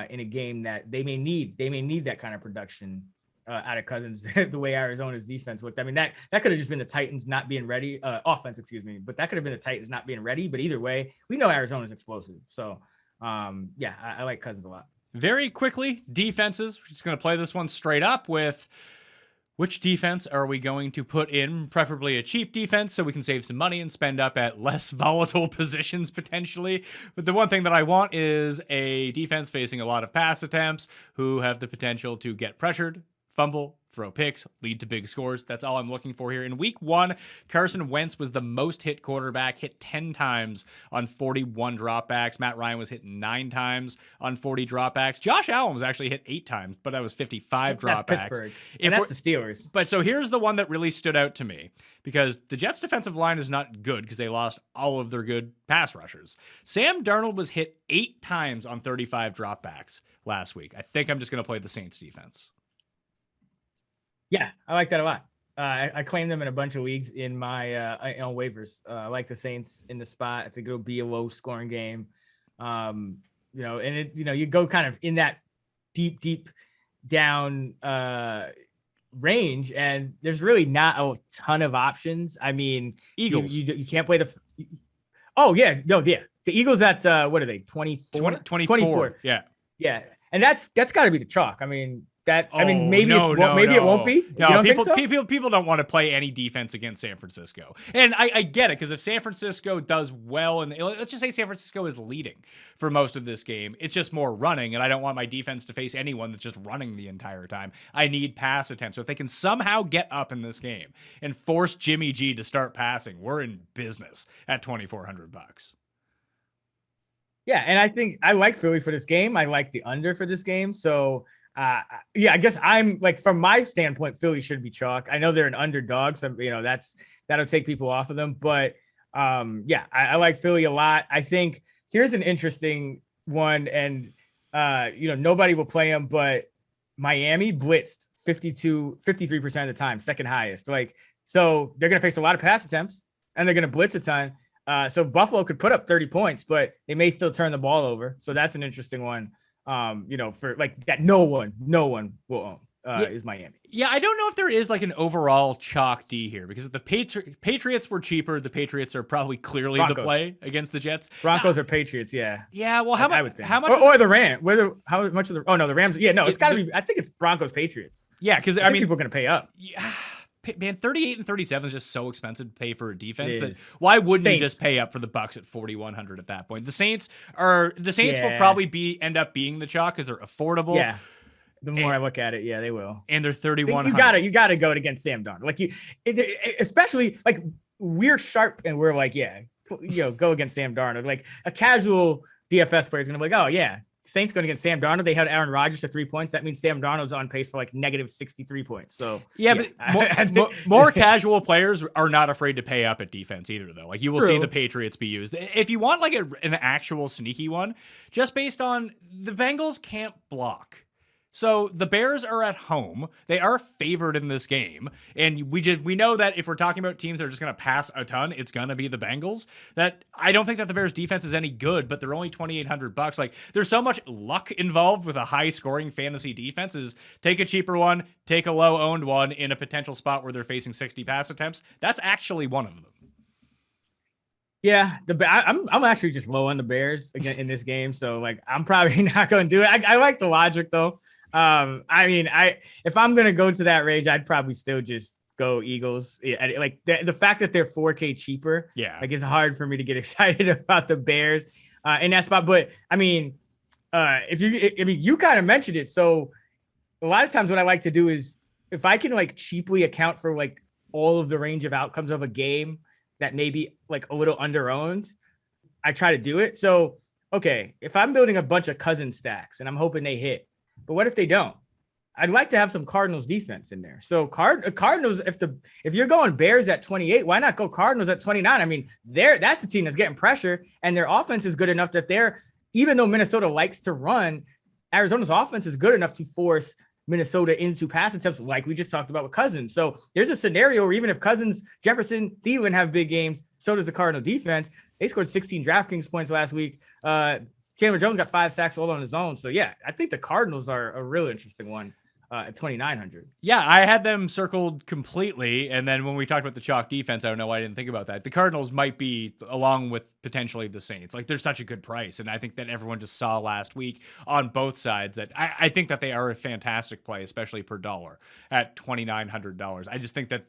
in a game that they may need. They may need that kind of production out of Cousins the way Arizona's defense looked. I mean, that could have just been the Titans not being ready, offense, excuse me, but that could have been the Titans not being ready. But either way, we know Arizona's explosive. So I like Cousins a lot. Very quickly, defenses. We're just going to play this one straight up with which defense are we going to put in, preferably a cheap defense so we can save some money and spend up at less volatile positions potentially. But the one thing that I want is a defense facing a lot of pass attempts who have the potential to get pressured, fumble, throw picks, lead to big scores. That's all I'm looking for here. In week 1, Carson Wentz was the most hit quarterback, hit 10 times on 41 dropbacks. Matt Ryan was hit 9 times on 40 dropbacks. Josh Allen was actually hit 8 times, but that was 55 dropbacks. And that's the Steelers. But so here's the one that really stood out to me because the Jets defensive line is not good because they lost all of their good pass rushers. Sam Darnold was hit 8 times on 35 dropbacks last week. I think I'm just going to play the Saints defense. Yeah, I like that a lot. I claimed them in a bunch of leagues in my on waivers. I like the Saints in the spot. I think it'll be a low scoring game. And you go kind of in that deep down range, and there's really not a ton of options. I mean, Eagles. You can't play the. Oh yeah, no, yeah. The Eagles at what are they? 24? 24. Yeah. Yeah, and that's got to be the chalk. I mean. Maybe it won't be. No, people don't want to play any defense against San Francisco, and I get it because if San Francisco does well, and let's just say San Francisco is leading for most of this game, it's just more running, and I don't want my defense to face anyone that's just running the entire time. I need pass attempts. So if they can somehow get up in this game and force Jimmy G to start passing, we're in business at $2,400. Yeah, and I think I like Philly for this game. I like the under for this game. So, I guess I'm like, from my standpoint, Philly should be chalk. I know they're an underdog, so that'll take people off of them. But I like Philly a lot. I think here's an interesting one, and nobody will play them, but Miami blitzed 53% of the time, second highest. Like, so they're going to face a lot of pass attempts, and they're going to blitz a ton. So Buffalo could put up 30 points, but they may still turn the ball over. So that's an interesting one. For like that, no one will own is Miami. Yeah, I don't know if there is like an overall chalk D here, because if the Patriots were cheaper, the Patriots are probably clearly Broncos. The play against the Jets. Broncos or Patriots, yeah. Yeah, well, I would think. How much? Or the Rams? How much of the? Oh no, the Rams. Yeah, no, it's got to be. I think it's Broncos Patriots. Yeah, because I mean, people are going to pay up. Yeah. Man, 38 and 37 is just so expensive to pay for a defense that why wouldn't you just pay up for the Bucks at 4,100 at that point? The Saints will probably end up being the chalk because they're affordable. Yeah. The more I look at it, yeah, they will. And they're 3,100. You gotta go against Sam Darnold. Like especially like we're sharp and we're like, go against Sam Darnold. Like a casual DFS player is gonna be like, oh yeah, Saints going against Sam Darnold. They had Aaron Rodgers to 3 points. That means Sam Darnold's on pace for like negative 63 points. So but more casual players are not afraid to pay up at defense either, though. Like you will see the Patriots be used. If you want like an actual sneaky one, just based on the Bengals can't block. So the Bears are at home. They are favored in this game. And we know that if we're talking about teams that are just going to pass a ton, it's going to be the Bengals. That I don't think that the Bears defense is any good, but they're only $2,800. Like there's so much luck involved with a high scoring fantasy defense. Is take a cheaper one, take a low owned one in a potential spot where they're facing 60 pass attempts. That's actually one of them. Yeah, I'm actually just low on the Bears again in this game. So like I'm probably not going to do it. I like the logic though. If I'm gonna go to that range, I'd probably still just go Eagles. Like the fact that they're $4K cheaper, like it's hard for me to get excited about the Bears in that spot. But you kind of mentioned it. So a lot of times what I like to do is if I can like cheaply account for like all of the range of outcomes of a game that may be like a little under-owned, I try to do it. So okay, if I'm building a bunch of cousin stacks and I'm hoping they hit. But what if they don't? I'd like to have some Cardinals defense in there. So Cardinals, if you're going Bears at 28, why not go Cardinals at 29? I mean, that's a team that's getting pressure, and their offense is good enough that even though Minnesota likes to run, Arizona's offense is good enough to force Minnesota into pass attempts, like we just talked about with Cousins. So there's a scenario where even if Cousins, Jefferson, Thielen have big games, so does the Cardinal defense. They scored 16 DraftKings points last week. Chandler Jones got 5 sacks all on his own. So, yeah, I think the Cardinals are a real interesting one at 2,900. Yeah, I had them circled completely. And then when we talked about the chalk defense, I don't know why I didn't think about that. The Cardinals might be, along with potentially the Saints. Like, they're such a good price. And I think that everyone just saw last week on both sides that I think that they are a fantastic play, especially per dollar at $2,900. I just think that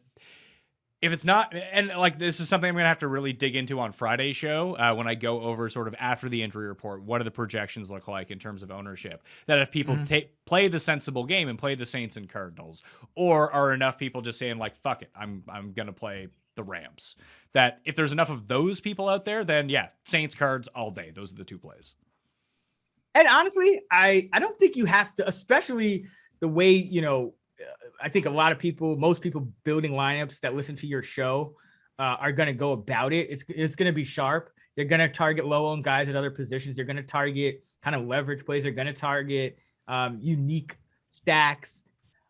if it's not, and like this is something I'm going to have to really dig into on Friday's show when I go over sort of after the injury report, what do the projections look like in terms of ownership? That if people play the sensible game and play the Saints and Cardinals, or are enough people just saying like, fuck it, I'm going to play the Rams. That if there's enough of those people out there, then yeah, Saints, Cards all day. Those are the two plays. And honestly, I don't think you have to, especially the way, I think most people building lineups that listen to your show are going to go about it. It's going to be sharp. They're going to target low-owned guys at other positions. They're going to target kind of leverage plays. They're going to target unique stacks.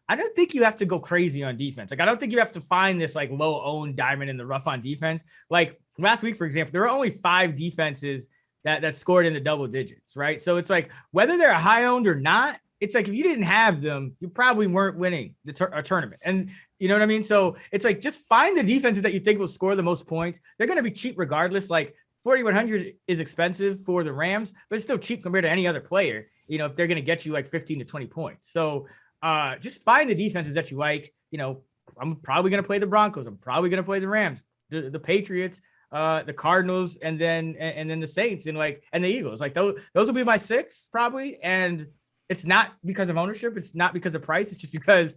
I don't think you have to go crazy on defense. Like, I don't think you have to find this like low-owned diamond in the rough on defense. Like last week, for example, there were only 5 defenses that scored in the double digits, right? So it's like whether they're high-owned or not, it's like if you didn't have them, you probably weren't winning a tournament. And you know what I mean? So it's like just find the defenses that you think will score the most points. They're going to be cheap regardless. Like 4,100 is expensive for the Rams, but it's still cheap compared to any other player, if they're going to get you like 15 to 20 points. So just find the defenses that you like. I'm probably going to play the Broncos. I'm probably going to play the Rams, the Patriots, the Cardinals, and then the Saints and the Eagles. Like those will be my 6 probably. And it's not because of ownership. It's not because of price. It's just because,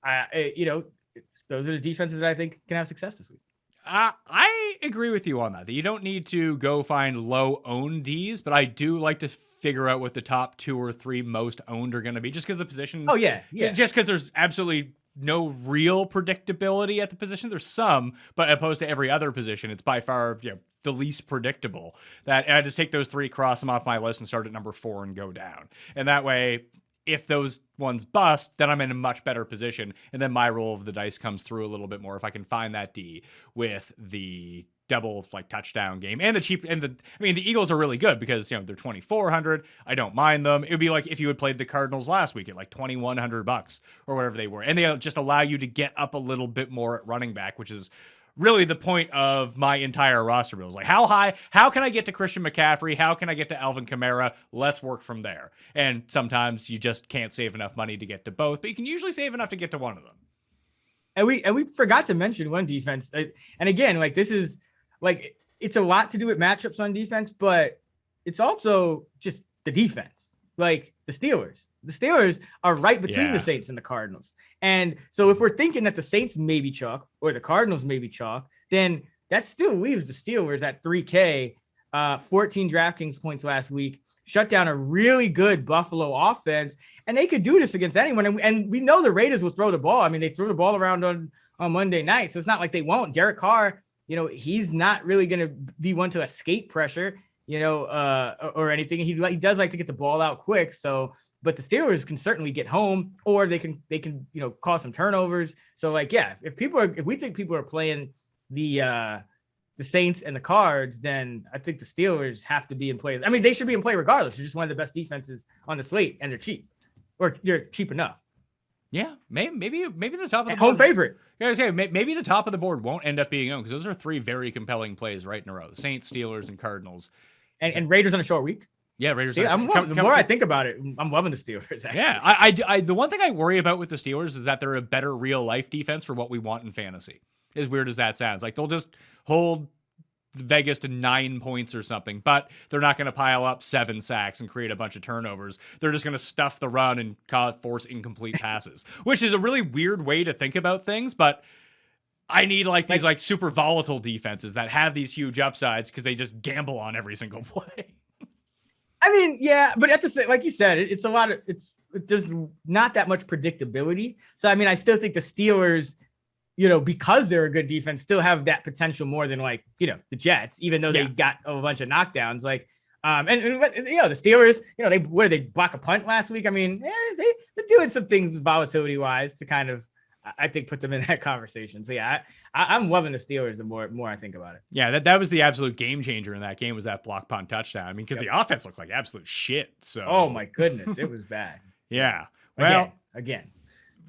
those are the defenses that I think can have success this week. I agree with you on that you don't need to go find low owned Ds, but I do like to figure out what the top 2 or 3 most owned are going to be, just because the position. Oh, yeah. Just because there's absolutely no real predictability at the position. There's some, but opposed to every other position, it's by far the least predictable. That I just take those 3, cross them off my list, and start at number 4 and go down. And that way, if those ones bust, then I'm in a much better position. And then my roll of the dice comes through a little bit more if I can find that D with the double touchdown game and the cheap and the Eagles are really good because they're 2,400. I don't mind them. It would be like if you had played the Cardinals last week at $2,100 or whatever they were, and they just allow you to get up a little bit more at running back, which is really the point of my entire roster build. Like, how high? How can I get to Christian McCaffrey? How can I get to Alvin Kamara? Let's work from there. And sometimes you just can't save enough money to get to both, but you can usually save enough to get to one of them. And we forgot to mention one defense. And again, this is it's a lot to do with matchups on defense, but it's also just the defense. The Steelers. The Steelers are right between the Saints and the Cardinals. And so if we're thinking that the Saints may be chalk or the Cardinals may be chalk, then that still leaves the Steelers at 3K, 14 DraftKings points last week, shut down a really good Buffalo offense. And they could do this against anyone. And we know the Raiders will throw the ball. They threw the ball around on Monday night. So it's not like they won't. Derek Carr, he's not really going to be one to escape pressure, or anything. He does like to get the ball out quick. So, but the Steelers can certainly get home, or they can cause some turnovers. So if we think people are playing the Saints and the Cards, then I think the Steelers have to be in play. They should be in play regardless. They're just one of the best defenses on the slate, and they're cheap, or they're cheap enough. Yeah, maybe the top of the board, home favorite. Yeah, maybe the top of the board won't end up being owned because those are 3 very compelling plays right in a row: the Saints, Steelers, and Cardinals, and Raiders on a short week. Yeah, Raiders. The more I think about it, I'm loving the Steelers. Actually. Yeah, I the one thing I worry about with the Steelers is that they're a better real life defense for what we want in fantasy. As weird as that sounds, they'll just hold Vegas to 9 points or something, but they're not going to pile up 7 sacks and create a bunch of turnovers. They're just going to stuff the run and force incomplete passes, which is a really weird way to think about things. But I need these super volatile defenses that have these huge upsides because they just gamble on every single play. Yeah, but like you said, it's a lot of there's not that much predictability. So I still think the Steelers, because they're a good defense, still have that potential more than the Jets, even though they got a bunch of knockdowns. The Steelers, they block a punt last week. They're doing some things volatility wise to kind of, I think, put them in that conversation. So yeah, I'm loving the Steelers the more I think about it. Yeah, that was the absolute game changer in that game, was that block punt touchdown. Because the offense looked like absolute shit. So oh my goodness, it was bad. Yeah. Well, again.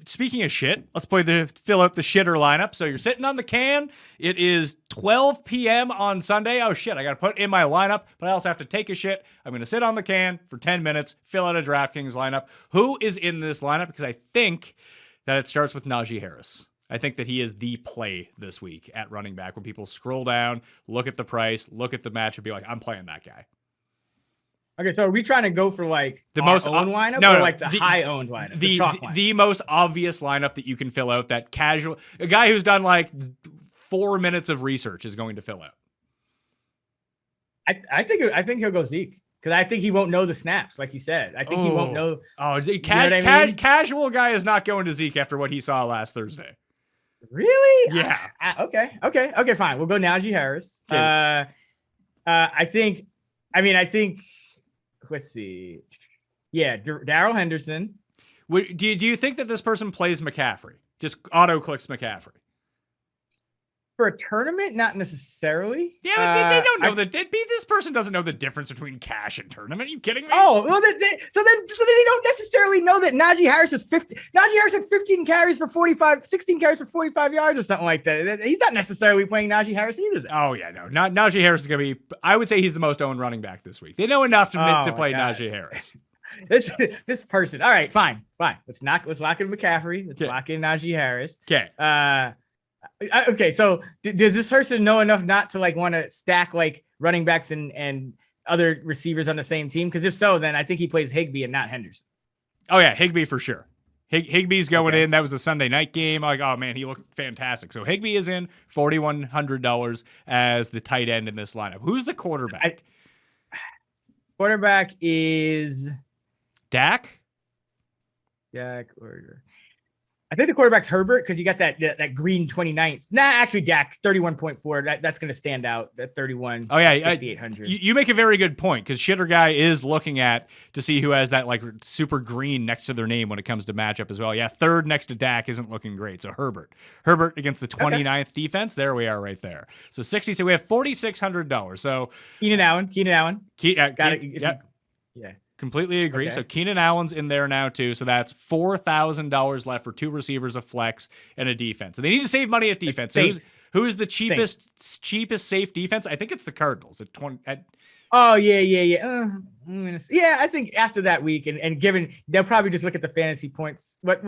Speaking of shit, let's fill out the shitter lineup. So you're sitting on the can. It is 12 p.m. on Sunday. Oh shit, I got to put in my lineup, but I also have to take a shit. I'm going to sit on the can for 10 minutes, fill out a DraftKings lineup. Who is in this lineup? Because I think that it starts with Najee Harris. I think that he is the play this week at running back when people scroll down, look at the price, look at the match, and be like, I'm playing that guy. Okay, so are we trying to go for the most owned lineup, or the high owned lineup, the most obvious lineup that you can fill out? That casual, a guy who's done 4 minutes of research is going to fill out. I think he'll go Zeke. Because I think he won't know the snaps, like you said. I think he won't know. Oh, casual guy is not going to Zeke after what he saw last Thursday. Really? Yeah. Okay, fine. We'll go Najee Harris. Okay. I think, let's see. Yeah, Darrell Henderson. Do you think that this person plays McCaffrey? Just auto clicks McCaffrey? For a tournament, not necessarily. Yeah, they don't know that. This person doesn't know the difference between cash and tournament. Are you kidding me? Oh, well, so then they don't necessarily know that Najee Harris is 50. Najee Harris had 16 carries for 45 yards or something like that. He's not necessarily playing Najee Harris either. Then. Oh yeah, no, not Najee Harris is going to be. I would say he's the most owned running back this week. They know enough to play Najee Harris. This person. All right, fine. Let's lock in McCaffrey. Let's lock in Najee Harris. Okay. Okay, so does this person know enough not to want to stack running backs and other receivers on the same team? Because if so, then I think he plays Higbee and not Henderson. Oh yeah, Higbee for sure. Higbee's going in. That was a Sunday night game. Like, oh man, he looked fantastic. So Higbee is in $4,100 as the tight end in this lineup. Who's the quarterback? Quarterback is Dak. Or I think the quarterback's Herbert because you got that green 29th. Nah, actually Dak 31.4. That's going to stand out. That 31. Oh yeah, 6,800. You make a very good point because Shitter Guy is looking at to see who has that like super green next to their name when it comes to matchup as well. Yeah, third next to Dak isn't looking great. So Herbert against the 29th defense. There we are, right there. So 60. So we have $4,600. So Keenan Allen. Got it. Yeah. Completely agree. Okay. So Keenan Allen's in there now too. So that's $4,000 left for two receivers, a flex, and a defense. So they need to save money at defense. So who's the cheapest safe defense? I think it's the Cardinals at 20. Oh yeah. I think after that week and given they'll probably just look at the fantasy points. But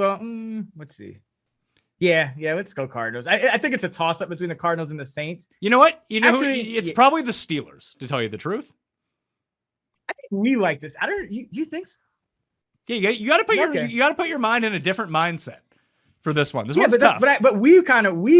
let's see. Yeah, let's go Cardinals. I think it's a toss up between the Cardinals and the Saints. You know what? It's probably the Steelers, to tell you the truth. I think we like this. You think so? Yeah, you got to put your mind in a different mindset for this one. This one's tough. But we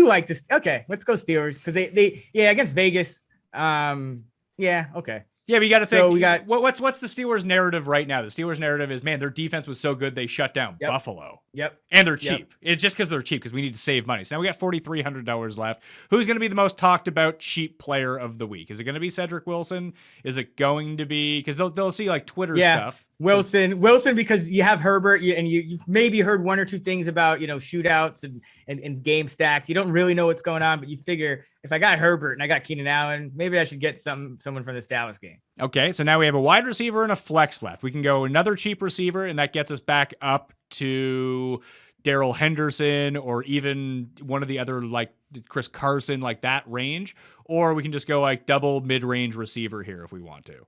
like this. Okay, let's go Steelers because they against Vegas. Okay. Yeah, but you got to think. So we got what's the Steelers' narrative right now? The Steelers' narrative is, man, their defense was so good they shut down Buffalo. Yep. And they're cheap. It's just because they're cheap because we need to save money. So now we got $4,300 left. Who's going to be the most talked about cheap player of the week? Is it going to be Cedric Wilson? Is it going to be because they'll see like Twitter stuff? Wilson, because you have Herbert, and you've maybe heard one or two things about shootouts and game stacks. You don't really know what's going on, but you figure if I got Herbert and I got Keenan Allen, maybe I should get someone from this Dallas game. Okay, so now we have a wide receiver and a flex left. We can go another cheap receiver, and that gets us back up to Darrell Henderson or even one of the other like Chris Carson, like that range. Or we can just go like double mid-range receiver here if we want to.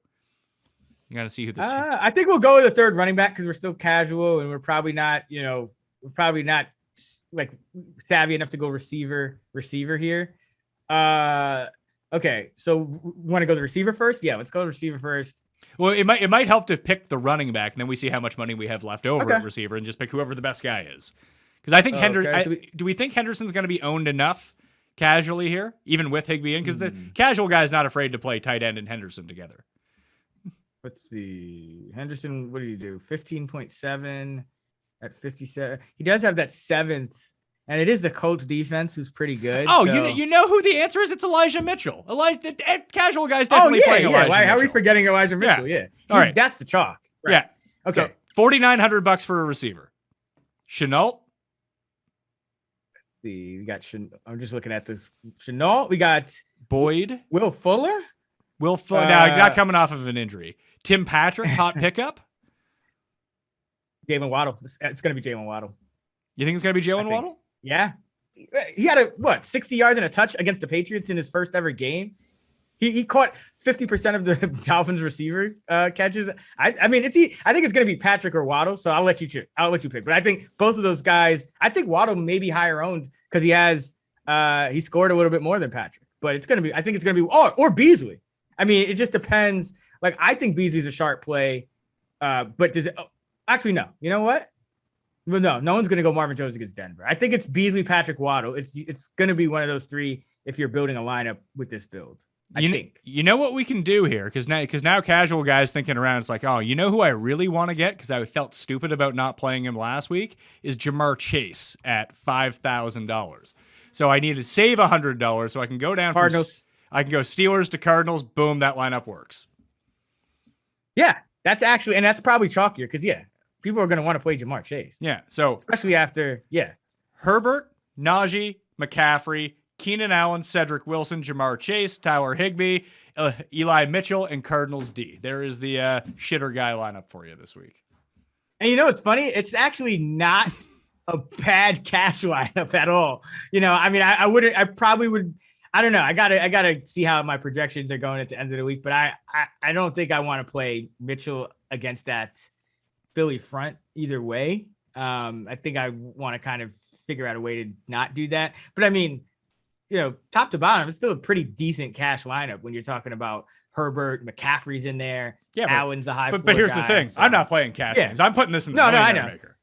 You got to see who the I think we'll go with the third running back because we're still casual and we're probably not like savvy enough to go receiver here. Okay, so want to go the receiver first? Yeah, let's go receiver first. Well, it might help to pick the running back, and then we see how much money we have left over at receiver, and just pick whoever the best guy is. Because I think do we think Henderson's going to be owned enough casually here, even with Higbee in? Because the casual guy is not afraid to play tight end and Henderson together. Let's see. Henderson, what do you do? 15.7 at 57. He does have that 7th, and it is the Colts defense who's pretty good. Oh, so. you know who the answer is? It's Elijah Mitchell. The casual guy's definitely playing Elijah Mitchell. How are we forgetting Elijah Mitchell? Yeah. All right. That's the chalk. Right. Yeah. Okay. So $4,900 for a receiver. Chenault. Let's see. We got I'm just looking at this. Chenault. We got Boyd. Will Fuller. Now, not coming off of an injury. Tim Patrick, hot pickup. Jalen Waddle. It's going to be Jalen Waddle. You think it's going to be Jalen Waddle? Yeah. He had 60 yards and a touch against the Patriots in his first ever game. He caught 50% of the Dolphins receiver catches. I think it's going to be Patrick or Waddle. So I'll let you pick. But I think both of those guys. I think Waddle may be higher owned because he scored a little bit more than Patrick. But it's going to be. I think it's going to be or Beasley. I mean, it just depends. Like I think Beasley's a sharp play. But does it? Actually, no. You know what? Well, no one's going to go Marvin Jones against Denver. I think it's Beasley, Patrick, Waddle. It's going to be one of those three if you're building a lineup with this build. I think. You know what we can do here? Because now casual guys thinking around, it's like, oh, you know who I really want to get because I felt stupid about not playing him last week is Jamar Chase at $5,000. So I need to save $100 so I can go down Cardinals. I can go Steelers to Cardinals. Boom, that lineup works. Yeah, that's probably chalkier because people are going to want to play Jamar Chase. Yeah, so especially after Herbert, Najee, McCaffrey, Keenan Allen, Cedric Wilson, Jamar Chase, Tyler Higbee, Eli Mitchell, and Cardinals D. There is the shitter guy lineup for you this week. And you know what's funny? It's actually not a bad cash lineup at all. I probably would. I don't know. I gotta see how my projections are going at the end of the week, but I don't think I want to play Mitchell against that Philly front either way. I think I want to kind of figure out a way to not do that. But I mean, top to bottom, it's still a pretty decent cash lineup when you're talking about Herbert, McCaffrey's in there. Yeah, Allen's a high. But here's the thing: so. I'm not playing cash games. I'm putting this in the maker.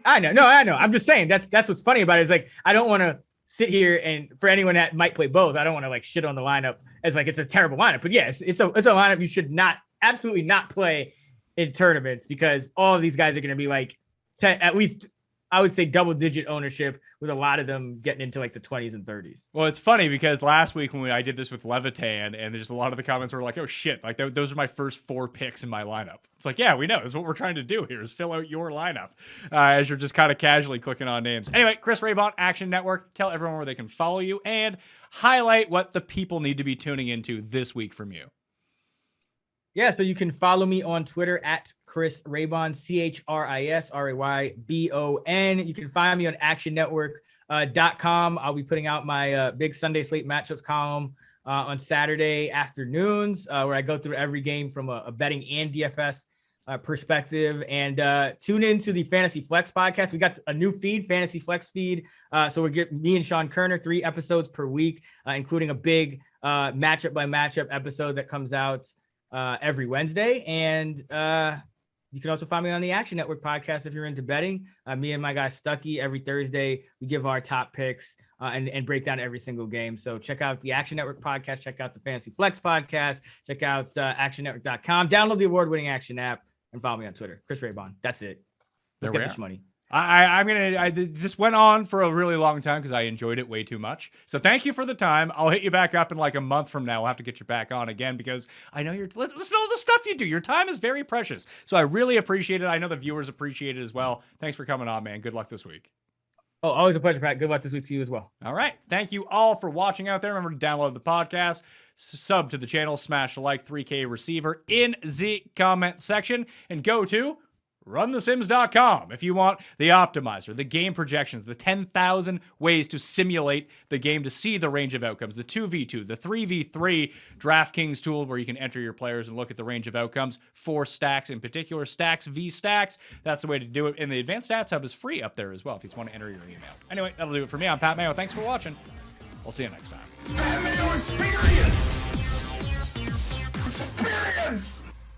I know. No, I know. I'm just saying that's what's funny about it is like, I don't want to sit here and for anyone that might play both, I don't want to like shit on the lineup as like it's a terrible lineup. But yes, it's a lineup you should absolutely not play in tournaments because all of these guys are going to be like at least I would say double digit ownership with a lot of them getting into like the 20s and 30s. Well, it's funny because last week when I did this with Levitan and there's a lot of the comments were like, oh shit, like those are my first 4 picks in my lineup. It's like, yeah, we know. That's what we're trying to do here is fill out your lineup as you're just kind of casually clicking on names. Anyway, Chris Raybon, Action Network. Tell everyone where they can follow you and highlight what the people need to be tuning into this week from you. Yeah, so you can follow me on Twitter at Chris Raybon, ChrisRaybon. You can find me on actionnetwork.com. I'll be putting out my big Sunday Slate matchups column on Saturday afternoons, where I go through every game from a betting and DFS perspective. And tune into the Fantasy Flex podcast. We got a new feed, Fantasy Flex feed. So we get me and Sean Kerner 3 episodes per week, including a big matchup by matchup episode that comes out every Wednesday. And you can also find me on the Action Network podcast if you're into betting. Me and my guy Stuckey every Thursday, we give our top picks and break down every single game. So check out the Action Network podcast, check out the Fantasy Flex podcast, check out actionnetwork.com, download the award-winning Action app, and follow me on Twitter. Chris Raybon. That's it. Let's get this money. This went on for a really long time because I enjoyed it way too much. So thank you for the time. I'll hit you back up in like a month from now. We'll have to get you back on again because I know listen to all the stuff you do. Your time is very precious. So I really appreciate it. I know the viewers appreciate it as well. Thanks for coming on, man. Good luck this week. Oh, always a pleasure, Pat. Good luck this week to you as well. All right. Thank you all for watching out there. Remember to download the podcast, sub to the channel, smash the like, 3K receiver in the comment section, and go to runthesims.com if you want the optimizer, the game projections, the 10,000 ways to simulate the game to see the range of outcomes, the 2v2, the 3v3 DraftKings tool where you can enter your players and look at the range of outcomes for stacks, in particular stacks v stacks. That's the way to do it. And the Advanced Stats Hub is free up there as well if you just want to enter your email. Anyway, that'll do it for me. I'm Pat Mayo. Thanks for watching. We'll see you next time. Pat Mayo Experience! Experience!